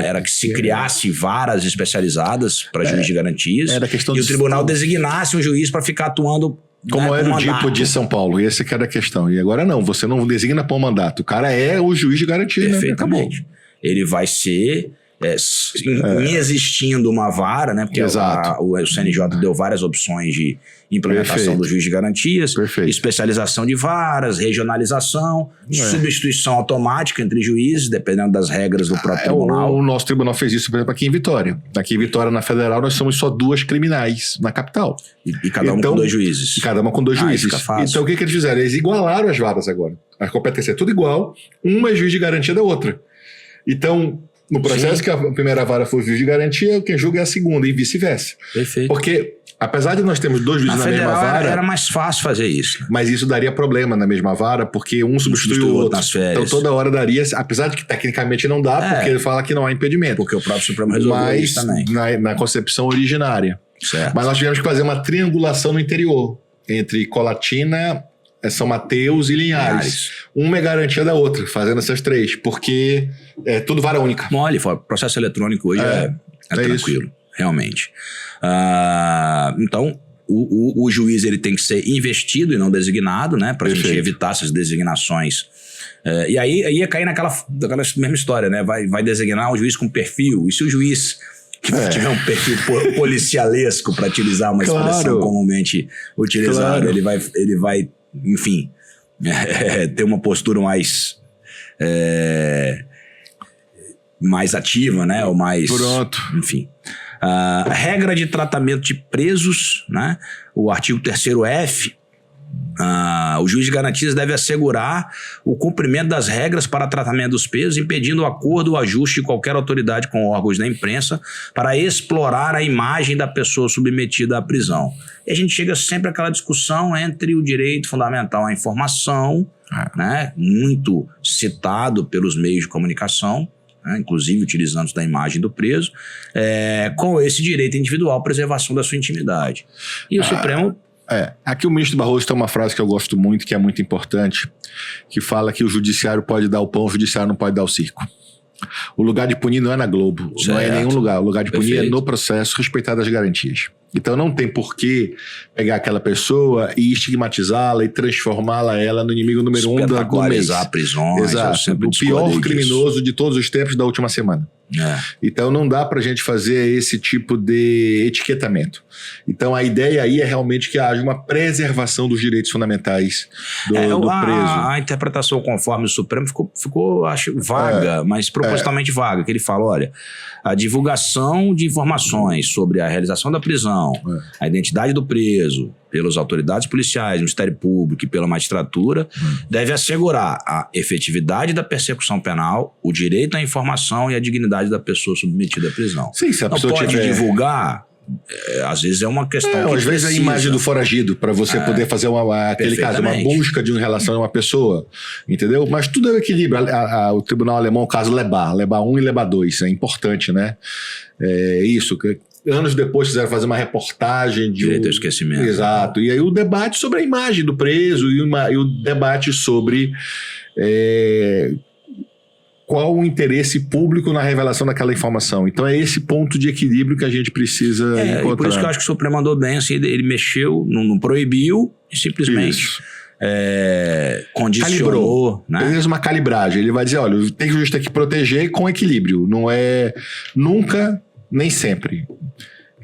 B: era que se criasse varas especializadas para juiz de garantias e o tribunal designasse um juiz para ficar atuando
C: como era o DIPO de São Paulo. Essa que era a questão. E agora não, você não designa para um mandato. O cara é o juiz de garantia.
B: Perfeitamente. Né? Ele vai ser... existindo uma vara, né? Porque o CNJ deu várias opções de implementação do juiz de garantias, especialização de varas, regionalização, substituição automática entre juízes, dependendo das regras do próprio tribunal.
C: O nosso tribunal fez isso, por exemplo, aqui em Vitória. Aqui em Vitória, na Federal, nós somos só 2 criminais na capital.
B: E cada uma com 2 juízes.
C: Cada uma com 2 juízes. Então o que eles fizeram? Eles igualaram as varas agora. A competência é tudo igual, uma é juiz de garantia da outra. Então... No processo que a primeira vara for juiz de garantia, quem julga é a segunda e vice-versa.
B: Perfeito.
C: Porque, apesar de nós termos 2 juízes na mesma vara...
B: era mais fácil fazer isso.
C: Mas isso daria problema na mesma vara, porque um substitui o outro.
B: Nas férias.
C: Então toda hora daria, apesar de que tecnicamente não dá, porque ele fala que não há impedimento.
B: Porque o próprio Supremo resolveu isso também.
C: Na concepção originária.
B: Certo.
C: Mas nós tivemos que fazer uma triangulação no interior, entre Colatina... São Mateus e Linhares. Uma é garantia da outra, fazendo essas 3, porque é tudo vara única.
B: Mole, processo eletrônico hoje é tranquilo, realmente. Então, o juiz ele tem que ser investido e não designado, né? Para a gente evitar essas designações. E aí ia cair naquela mesma história, né? Vai designar um juiz com perfil. E se o juiz tiver um perfil policialesco, para utilizar uma expressão comumente utilizada, ele vai enfim, ter uma postura mais ativa, né? Ou mais...
C: Pronto.
B: Enfim. Regra de tratamento de presos, né? O artigo 3º-F. O juiz de garantias deve assegurar o cumprimento das regras para tratamento dos presos, impedindo o acordo ou ajuste de qualquer autoridade com órgãos da imprensa para explorar a imagem da pessoa submetida à prisão. E a gente chega sempre àquela discussão entre o direito fundamental à informação, né, muito citado pelos meios de comunicação, né, inclusive utilizando da imagem do preso, com esse direito individual à preservação da sua intimidade. E o Supremo...
C: Aqui o ministro Barroso tem uma frase que eu gosto muito, que é muito importante, que fala que o judiciário pode dar o pão, o judiciário não pode dar o circo. O lugar de punir não é na Globo, não é em nenhum lugar. O lugar de punir é no processo, respeitado as garantias. Então não tem por que pegar aquela pessoa e estigmatizá-la e transformá-la no inimigo número 1 do mês.
B: Prisões.
C: Exato. O pior criminoso de todos os tempos da última semana. Então não dá pra gente fazer esse tipo de etiquetamento. Então a ideia aí é realmente que haja uma preservação dos direitos fundamentais do preso.
B: A interpretação conforme o Supremo ficou acho, vaga, mas propositalmente vaga, que ele fala, olha, a divulgação de informações sobre a realização da prisão, a identidade do preso, pelas autoridades policiais, Ministério Público e pela magistratura, deve assegurar a efetividade da persecução penal, o direito à informação e a dignidade da pessoa submetida à prisão.
C: Sim, se a
B: não
C: pessoa
B: pode divulgar, às vezes é uma questão que
C: às vezes
B: precisa.
C: a imagem do foragido, para você poder fazer aquele caso, uma busca de uma relação a uma pessoa, entendeu? Mas tudo é o equilíbrio. O tribunal alemão, o caso Lebá 1 e Lebá 2, é importante, né? Isso, anos depois quiseram fazer uma reportagem de
B: direito ao esquecimento.
C: Exato. E aí o debate sobre a imagem do preso e o debate sobre qual o interesse público na revelação daquela informação. Então é esse ponto de equilíbrio que a gente precisa encontrar.
B: E por isso que eu acho que o Supremo mandou bem, assim, ele mexeu, não proibiu e simplesmente condicionou.
C: Calibrou. Ele fez uma calibragem. Ele vai dizer, olha, tem que o juiz ter que proteger com equilíbrio. Não é nunca, nem sempre.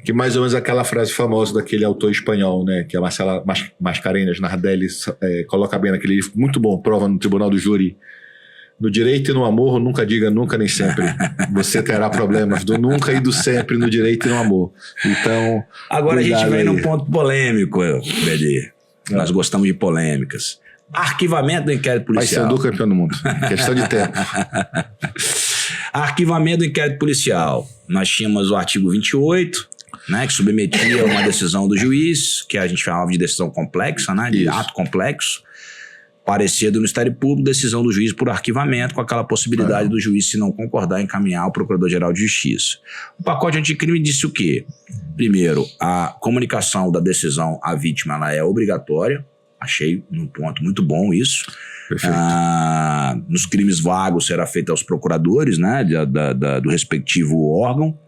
C: Que mais ou menos aquela frase famosa daquele autor espanhol, né? Que a Marcela Mascarenhas Nardelli coloca bem naquele livro, muito bom, Prova no Tribunal do Júri. No direito e no amor, nunca diga nunca nem sempre. Você terá problemas do nunca e do sempre no direito e no amor. Então,
B: agora a gente vem num ponto polêmico, BD. Nós gostamos de polêmicas. Arquivamento do inquérito policial.
C: Vai ser o campeão do mundo. Questão de tempo.
B: Arquivamento do inquérito policial. Nós tínhamos o artigo 28, né, que submetia uma decisão do juiz, que a gente chamava de decisão complexa, né, de ato complexo. Parecer do Ministério Público, decisão do juiz por arquivamento, com aquela possibilidade do juiz, se não concordar, encaminhar ao Procurador-Geral de Justiça. O pacote anticrime disse o quê? Primeiro, a comunicação da decisão à vítima ela é obrigatória. Achei um ponto muito bom isso. Nos crimes vagos será feita aos procuradores, né, do respectivo órgão.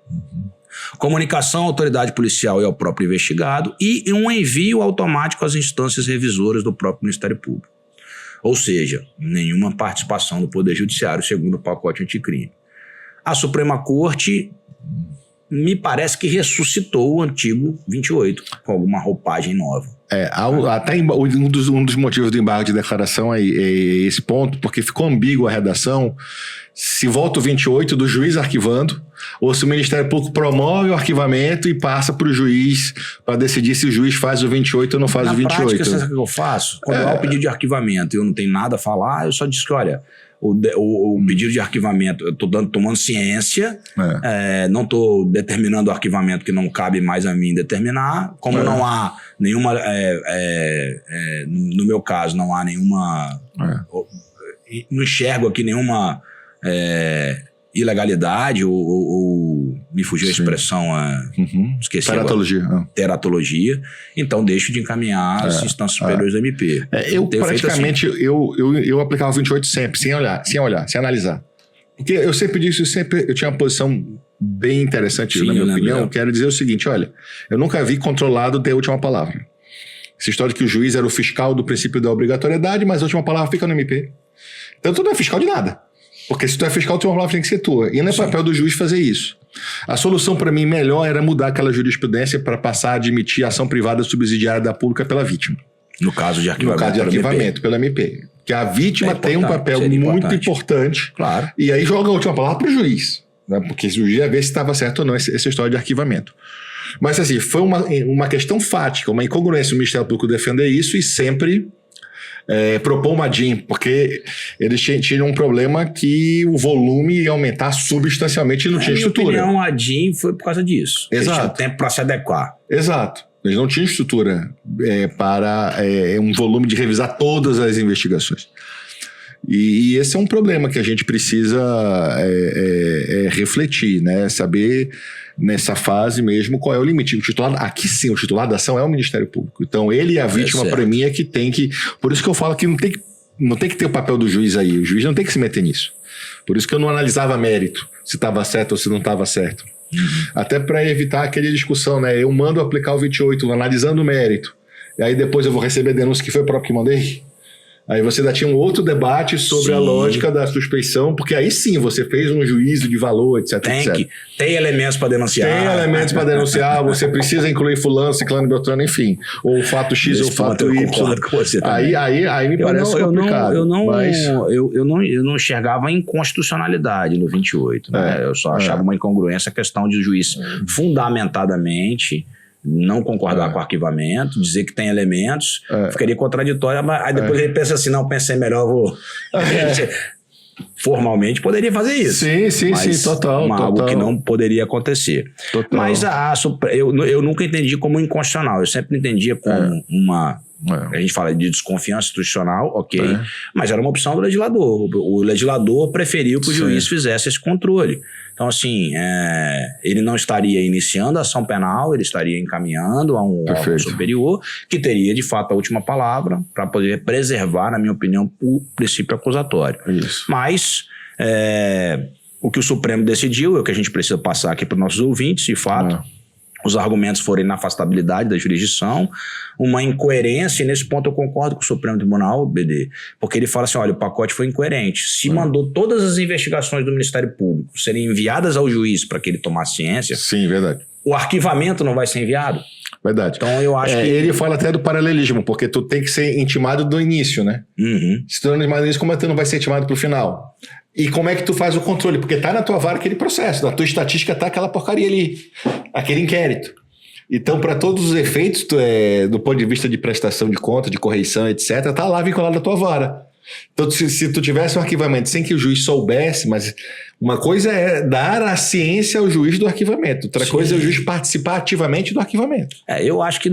B: Comunicação à autoridade policial e ao próprio investigado e um envio automático às instâncias revisoras do próprio Ministério Público. Ou seja, nenhuma participação do Poder Judiciário, segundo o pacote anticrime. A Suprema Corte me parece que ressuscitou o antigo 28, com alguma roupagem nova.
C: Até um dos motivos do embargo de declaração é esse ponto, porque ficou ambígua a redação se volta o 28 do juiz arquivando, ou se o Ministério Público promove o arquivamento e passa para o juiz para decidir se o juiz faz o 28 ou não faz o 28. Na
B: prática, sabe o que eu faço? Quando há o pedido de arquivamento e eu não tenho nada a falar, eu só disse que, olha, o pedido de arquivamento, eu estou tomando ciência, não estou determinando o arquivamento que não cabe mais a mim determinar, como não há nenhuma, no meu caso, não há nenhuma, não enxergo aqui nenhuma ilegalidade ou me fugiu a expressão, esqueci teratologia, então deixo de encaminhar as instâncias superiores do MP.
C: Eu praticamente, assim. eu aplicava o 28 sempre, sem olhar, sem analisar. Porque eu sempre disse, eu tinha uma posição bem interessante, na minha opinião, quero dizer o seguinte, olha, eu nunca vi controlado ter a última palavra. Essa história de que o juiz era o fiscal do princípio da obrigatoriedade, mas a última palavra fica no MP. Então tu não é fiscal de nada. Porque se tu é fiscal, a última palavra tem que ser tua. E não é papel do juiz fazer isso. A solução para mim melhor era mudar aquela jurisprudência para passar a admitir a ação privada subsidiária da pública pela vítima.
B: No caso de arquivamento,
C: pelo MP. Que a vítima tem um papel muito importante.
B: Claro.
C: E aí joga a última palavra para o juiz. Né? Porque o juiz ia ver se estava certo ou não essa história de arquivamento. Mas assim, foi uma questão fática, uma incongruência o Ministério Público defender isso e sempre propor uma DIN, porque eles tinham um problema que o volume ia aumentar substancialmente e não tinha estrutura.
B: Na minha opinião, a DIN foi por causa disso.
C: Exato.
B: Eles tinham tempo para se adequar.
C: Exato. Eles não tinham estrutura para um volume de revisar todas as investigações. E esse é um problema que a gente precisa refletir, né? Saber nessa fase mesmo qual é o limite. Aqui sim, o titular da ação é o Ministério Público. Então ele e a vítima, para mim, é que tem que... Por isso que eu falo que não tem que ter o papel do juiz aí. O juiz não tem que se meter nisso. Por isso que eu não analisava mérito, se estava certo ou se não estava certo. Até para evitar aquela discussão, né? Eu mando aplicar o 28, analisando o mérito. E aí depois eu vou receber denúncia que foi o próprio que mandei. Aí você ainda tinha um outro debate sobre a lógica da suspeição, porque aí sim você fez um juízo de valor, etc.
B: Tem elementos para denunciar.
C: Tem elementos para denunciar, você precisa incluir fulano, ciclano, beltrano, enfim. Ou o fato X ou o fato Y. Aí me parece complicado.
B: Eu não enxergava inconstitucionalidade no 28. Né? Eu só achava uma incongruência a questão de o juiz fundamentadamente não concordar com o arquivamento, dizer que tem elementos, ficaria contraditório, aí depois ele pensa assim, não, pensei melhor, vou... Formalmente poderia fazer isso.
C: Sim, total.
B: Algo que não poderia acontecer.
C: Total.
B: Mas eu nunca entendi como inconstitucional, eu sempre entendia como uma... A gente fala de desconfiança institucional, ok, mas era uma opção do legislador. O legislador preferiu que o juiz fizesse esse controle. Então, assim, ele não estaria iniciando a ação penal, ele estaria encaminhando a um órgão superior, que teria, de fato, a última palavra para poder preservar, na minha opinião, o princípio acusatório.
C: Isso.
B: Mas o que o Supremo decidiu é o que a gente precisa passar aqui para os nossos ouvintes, de fato. Os argumentos foram inafastabilidade da jurisdição, uma incoerência, e nesse ponto eu concordo com o Supremo Tribunal, BD, porque ele fala assim, olha, o pacote foi incoerente. Se mandou todas as investigações do Ministério Público serem enviadas ao juiz para que ele tomasse ciência,
C: sim, verdade.
B: O arquivamento não vai ser enviado.
C: Verdade.
B: Então eu acho que...
C: Ele fala até do paralelismo, porque tu tem que ser intimado do início, né? Se tu não é intimado do início, como é que tu não vai ser intimado pro final? E como é que tu faz o controle? Porque tá na tua vara aquele processo, na tua estatística tá aquela porcaria ali, aquele inquérito. Então, para todos os efeitos, do ponto de vista de prestação de conta, de correição, etc., tá lá vinculado à tua vara. Então, se tu tivesse um arquivamento sem que o juiz soubesse, mas uma coisa é dar a ciência ao juiz do arquivamento, outra coisa é o juiz participar ativamente do arquivamento.
B: Eu acho que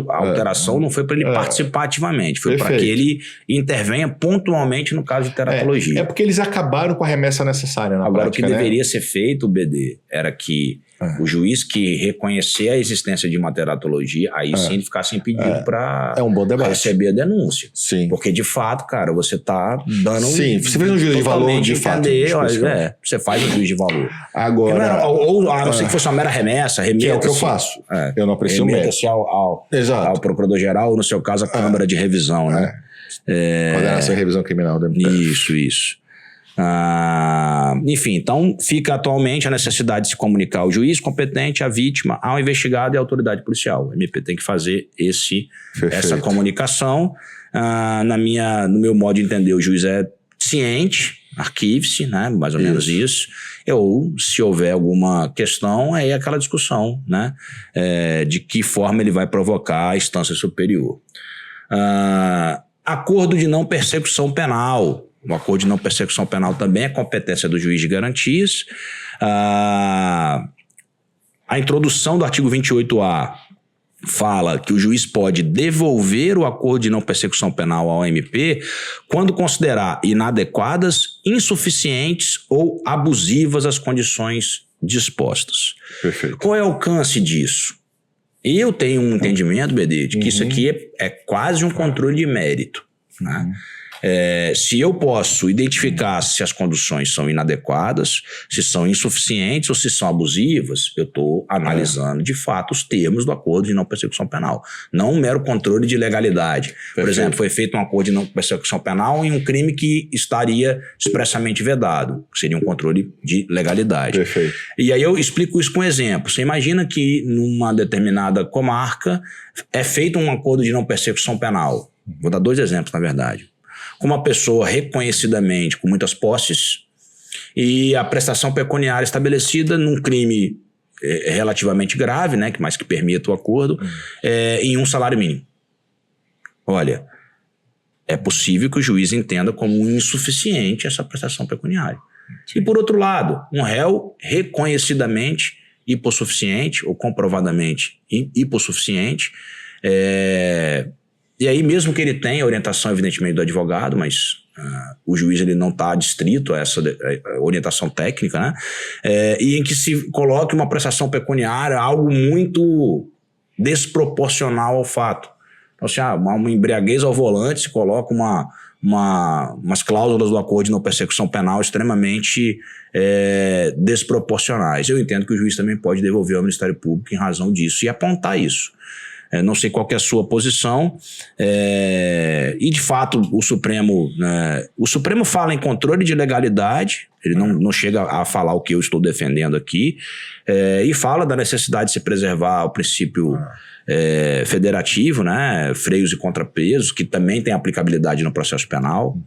B: a alteração não foi para ele participar ativamente, foi para que ele intervenha pontualmente no caso de teratologia.
C: É porque eles acabaram com a remessa necessária na
B: Agora,
C: prática,
B: o que deveria ser feito, BD, era que o juiz que reconhecer a existência de uma teratologia, aí sim ele ficasse impedido para receber a denúncia.
C: Sim.
B: Porque, de fato, cara, você está dando...
C: Sim, você fez um juiz de valor, de fato.
B: Você faz um juiz de valor.
C: Agora...
B: A não ser que fosse uma mera remessa,
C: que é o que eu faço. Eu não aprecio mesmo.
B: Remeta-se ao Procurador-Geral, no seu caso, a Câmara de Revisão, né?
C: Coordenação e Revisão Criminal do MPF.
B: Isso. Enfim, então fica atualmente a necessidade de se comunicar ao juiz competente, à vítima, ao investigado e à autoridade policial. O MP tem que fazer essa comunicação. No meu modo de entender, o juiz é ciente, arquive-se, né? Mais ou menos isso. Ou, se houver alguma questão, é aquela discussão, né? De que forma ele vai provocar a instância superior. Acordo de não persecução penal. O acordo de não persecução penal também é competência do juiz de garantias. A introdução do artigo 28A fala que o juiz pode devolver o acordo de não persecução penal ao MP quando considerar inadequadas, insuficientes ou abusivas as condições dispostas.
C: Perfeito.
B: Qual é o alcance disso? Eu tenho um entendimento, BD, de que isso aqui é quase um controle de mérito, né? Se eu posso identificar se as condições são inadequadas, se são insuficientes ou se são abusivas, eu estou analisando de fato os termos do acordo de não persecução penal, não um mero controle de legalidade. Perfeito. Por exemplo, foi feito um acordo de não persecução penal em um crime que estaria expressamente vedado, que seria um controle de legalidade.
C: Perfeito.
B: E aí eu explico isso com um exemplo. Você imagina que numa determinada comarca é feito um acordo de não persecução penal. Vou dar 2 exemplos, na verdade. Com uma pessoa reconhecidamente com muitas posses e a prestação pecuniária estabelecida num crime relativamente grave, né, mas que permita o acordo, em um salário mínimo. Olha, é possível que o juiz entenda como insuficiente essa prestação pecuniária. Sim. E por outro lado, um réu reconhecidamente hipossuficiente ou comprovadamente hipossuficiente, e aí, mesmo que ele tenha orientação, evidentemente, do advogado, mas o juiz ele não está adstrito a essa orientação técnica, né? E em que se coloque uma prestação pecuniária, algo muito desproporcional ao fato. Então, assim, uma embriaguez ao volante, se coloca umas cláusulas do acordo de não persecução penal extremamente desproporcionais. Eu entendo que o juiz também pode devolver ao Ministério Público em razão disso e apontar isso. Não sei qual que é a sua posição, e de fato o Supremo fala em controle de legalidade, ele não chega a falar o que eu estou defendendo aqui, e fala da necessidade de se preservar o princípio federativo, né? Freios e contrapesos, que também tem aplicabilidade no processo penal.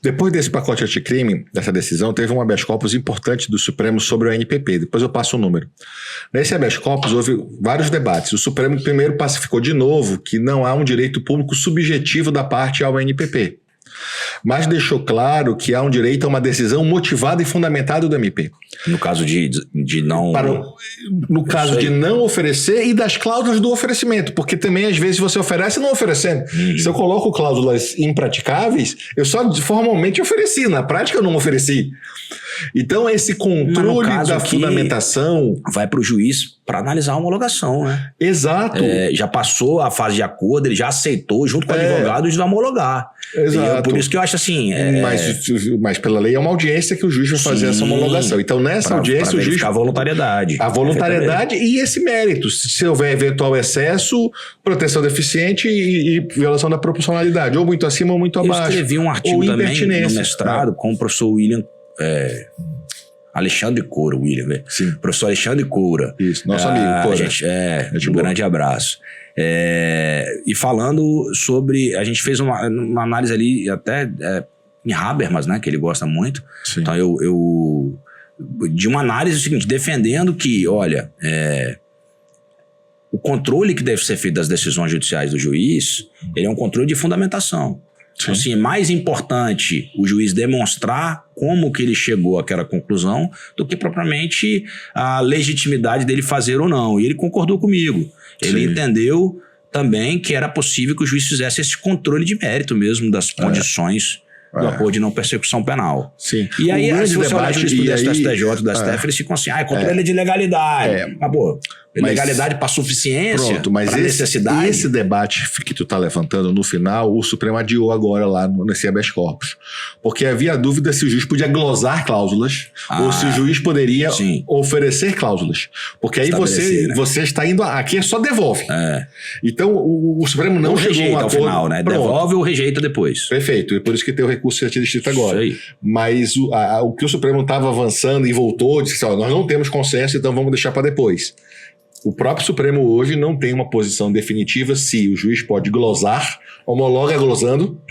C: Depois desse pacote anticrime, dessa decisão, teve um habeas corpus importante do Supremo sobre o ANPP. Depois eu passo o número. Nesse habeas corpus houve vários debates. O Supremo primeiro pacificou de novo que não há um direito público subjetivo da parte ao ANPP, mas deixou claro que há um direito a uma decisão motivada e fundamentada do MP.
B: No caso de não...
C: No caso de não oferecer e das cláusulas do oferecimento, porque também às vezes você oferece não oferecendo. Se eu coloco cláusulas impraticáveis, eu só formalmente ofereci, na prática eu não ofereci. Então esse controle da fundamentação...
B: Vai para o juiz para analisar a homologação, né?
C: Exato.
B: Já passou a fase de acordo, ele já aceitou junto com o advogado de homologar.
C: Exato.
B: Por isso que eu acho assim...
C: Mas pela lei é uma audiência que o juiz vai fazer essa homologação. Então nessa audiência o juiz...
B: a voluntariedade.
C: A voluntariedade e esse mérito. Se houver eventual excesso, proteção deficiente e violação da proporcionalidade. Ou muito acima ou muito abaixo.
B: Eu escrevi um artigo também no mestrado com o professor William... Alexandre Coura, William, né?
C: Sim.
B: Professor Alexandre Coura.
C: Isso, nosso amigo, Coura.
B: Um grande abraço. E falando sobre... A gente fez uma análise ali até em Habermas, né? Que ele gosta muito.
C: Sim.
B: Então de uma análise seguinte, defendendo que, olha, o controle que deve ser feito das decisões judiciais do juiz, ele é um controle de fundamentação. Então, assim, é mais importante o juiz demonstrar como que ele chegou àquela conclusão do que propriamente a legitimidade dele fazer ou não. E ele concordou comigo. Ele entendeu também que era possível que o juiz fizesse esse controle de mérito mesmo das condições do acordo de não persecução penal.
C: Sim.
B: E aí, se você olhar o estudo do STJ e do STF, eles ficam assim, controle de legalidade. Mas, pô, legalidade para suficiência,
C: pronto, mas
B: para necessidade.
C: Esse debate que tu tá levantando, no final, o Supremo adiou agora lá nesse habeas corpus. Porque havia dúvida se o juiz podia glosar cláusulas ou se o juiz poderia oferecer cláusulas. Porque aí você está indo... Aqui só devolve. Então, o Supremo não chegou a um acordo...
B: ao final, né? Devolve ou rejeita depois.
C: Perfeito. E por isso que tem o recurso distrito agora.
B: Isso aí.
C: Mas o que o Supremo estava avançando e voltou, disse assim, nós não temos consenso, então vamos deixar para depois. O próprio Supremo hoje não tem uma posição definitiva se o juiz pode glosar, homologa glosando,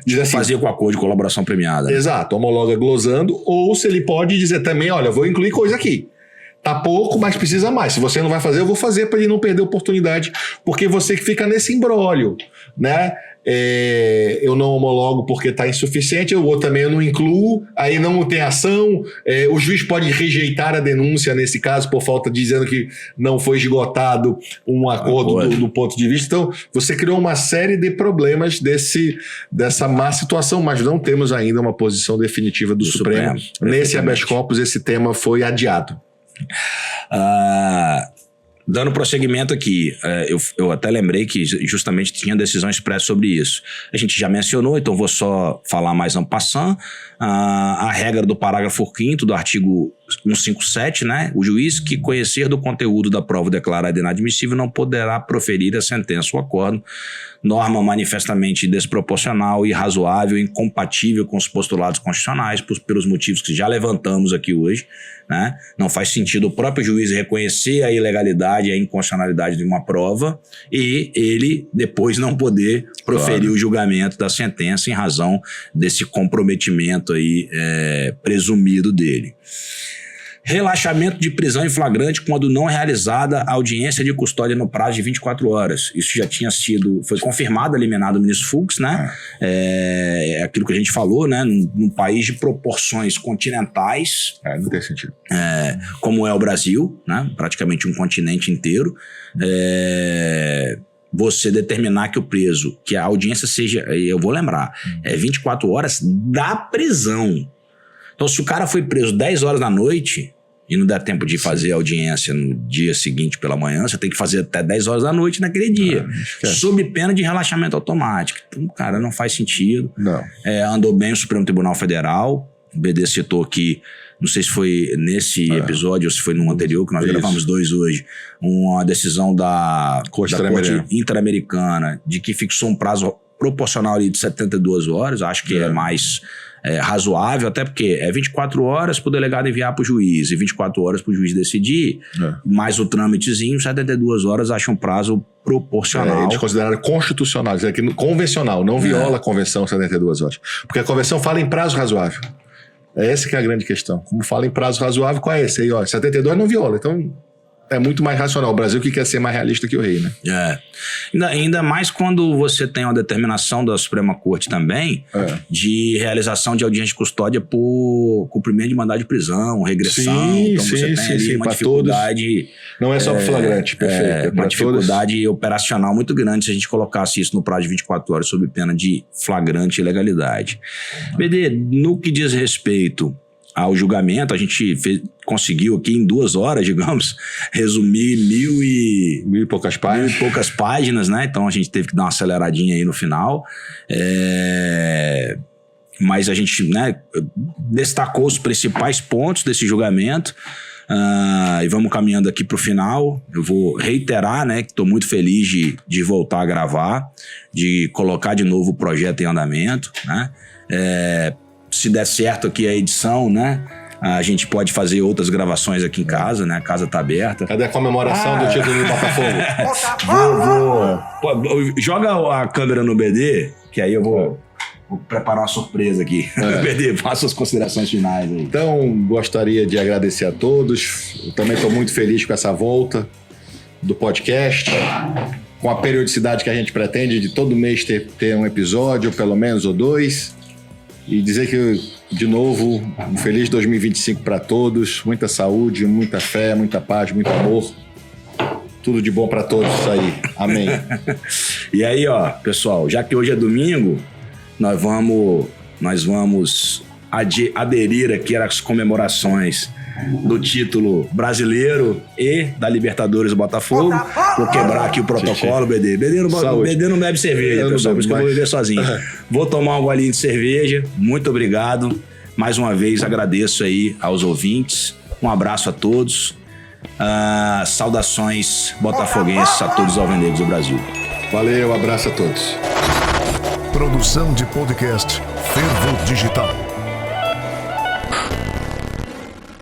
C: diz assim,
B: fazer com acordo de colaboração premiada.
C: Exato, homologa glosando, ou se ele pode dizer também, olha, vou incluir coisa aqui. Tá pouco, mas precisa mais. Se você não vai fazer, eu vou fazer para ele não perder a oportunidade, porque você que fica nesse imbróglio, né? Eu não homologo porque está insuficiente, o outro também eu não incluo, aí não tem ação, o juiz pode rejeitar a denúncia nesse caso por falta dizendo que não foi esgotado um acordo do ponto de vista. Então você criou uma série de problemas dessa má situação, mas não temos ainda uma posição definitiva do Supremo. Nesse habeas corpus esse tema foi adiado.
B: Dando prosseguimento aqui, eu até lembrei que justamente tinha decisão expressa sobre isso. A gente já mencionou, então vou só falar mais en passant. A regra do parágrafo 5º do artigo 157, né? O juiz que conhecer do conteúdo da prova declarada inadmissível não poderá proferir a sentença ou acordo, norma manifestamente desproporcional, irrazoável, incompatível com os postulados constitucionais, pelos motivos que já levantamos aqui hoje, né? Não faz sentido o próprio juiz reconhecer a ilegalidade e a inconstitucionalidade de uma prova e ele depois não poder proferir o julgamento da sentença em razão desse comprometimento aí presumido dele. Relaxamento de prisão em flagrante quando não realizada a audiência de custódia no prazo de 24 horas. Isso já foi confirmado, eliminado o ministro Fux, né? É aquilo que a gente falou, né? Num país de proporções continentais.
C: Não tem sentido.
B: Como é o Brasil, né? Praticamente um continente inteiro. Você determinar que o preso, que a audiência seja, eu vou lembrar, 24 horas da prisão. Então, se o cara foi preso 10 horas da noite e não der tempo de fazer a audiência no dia seguinte pela manhã, você tem que fazer até 10 horas da noite naquele dia, sob pena de relaxamento automático. Então, cara, não faz sentido.
C: Não.
B: Andou bem o Supremo Tribunal Federal. O BD citou aqui, não sei se foi nesse episódio ou se foi no anterior, que nós gravamos 2 hoje, uma decisão da Corte Interamericana de que fixou um prazo proporcional ali de 72 horas, acho que é mais razoável, até porque é 24 horas para o delegado enviar para o juiz e 24 horas para o juiz decidir, mais o trâmitezinho, 72 horas acho um prazo proporcional.
C: Eles consideraram constitucional, quer dizer, que convencional, não viola a convenção 72 horas. Porque a convenção fala em prazo razoável. Essa que é a grande questão. Como fala em prazo razoável, qual é esse aí? 72 não viola, então é muito mais racional. O Brasil que quer ser mais realista que o rei, né?
B: Ainda mais quando você tem uma determinação da Suprema Corte também de realização de audiência de custódia por cumprimento de mandado de prisão, regressão. Então você tem ali uma dificuldade...
C: Todos. Não é só para flagrante, perfeito.
B: Uma dificuldade operacional muito grande se a gente colocasse isso no prazo de 24 horas sob pena de flagrante ilegalidade. BD, no que diz respeito ao julgamento, a gente conseguiu aqui em 2 horas, digamos, resumir mil e poucas páginas, né? Então a gente teve que dar uma aceleradinha aí no final. Mas a gente, né, destacou os principais pontos desse julgamento. E vamos caminhando aqui para o final. Eu vou reiterar, né, que estou muito feliz de voltar a gravar, de colocar de novo o projeto em andamento, né? Se der certo aqui a edição, né, a gente pode fazer outras gravações aqui em casa, né? A casa tá aberta.
C: Cadê a comemoração do título do Botafogo?
B: Joga a câmera no BD, que aí eu vou preparar uma surpresa aqui. BD, faça as considerações finais aí.
C: Então, gostaria de agradecer a todos. Eu também estou muito feliz com essa volta do podcast, com a periodicidade que a gente pretende de todo mês ter um episódio, pelo menos, ou 2. E dizer que, de novo, um feliz 2025 para todos. Muita saúde, muita fé, muita paz, muito amor. Tudo de bom para todos isso aí. Amém.
B: E aí, pessoal, já que hoje é domingo, nós vamos aderir aqui às comemorações do título brasileiro e da Libertadores Botafogo. Vou quebrar aqui o protocolo, BD. BD não bebe cerveja, pessoal, por isso que eu vou beber sozinho. Vou tomar um golinho de cerveja. Muito obrigado. Mais uma vez agradeço aí aos ouvintes. Um abraço a todos. Saudações botafoguenses a todos os alvinegros do Brasil.
C: Valeu, abraço a todos.
A: Produção de podcast Fervo Digital.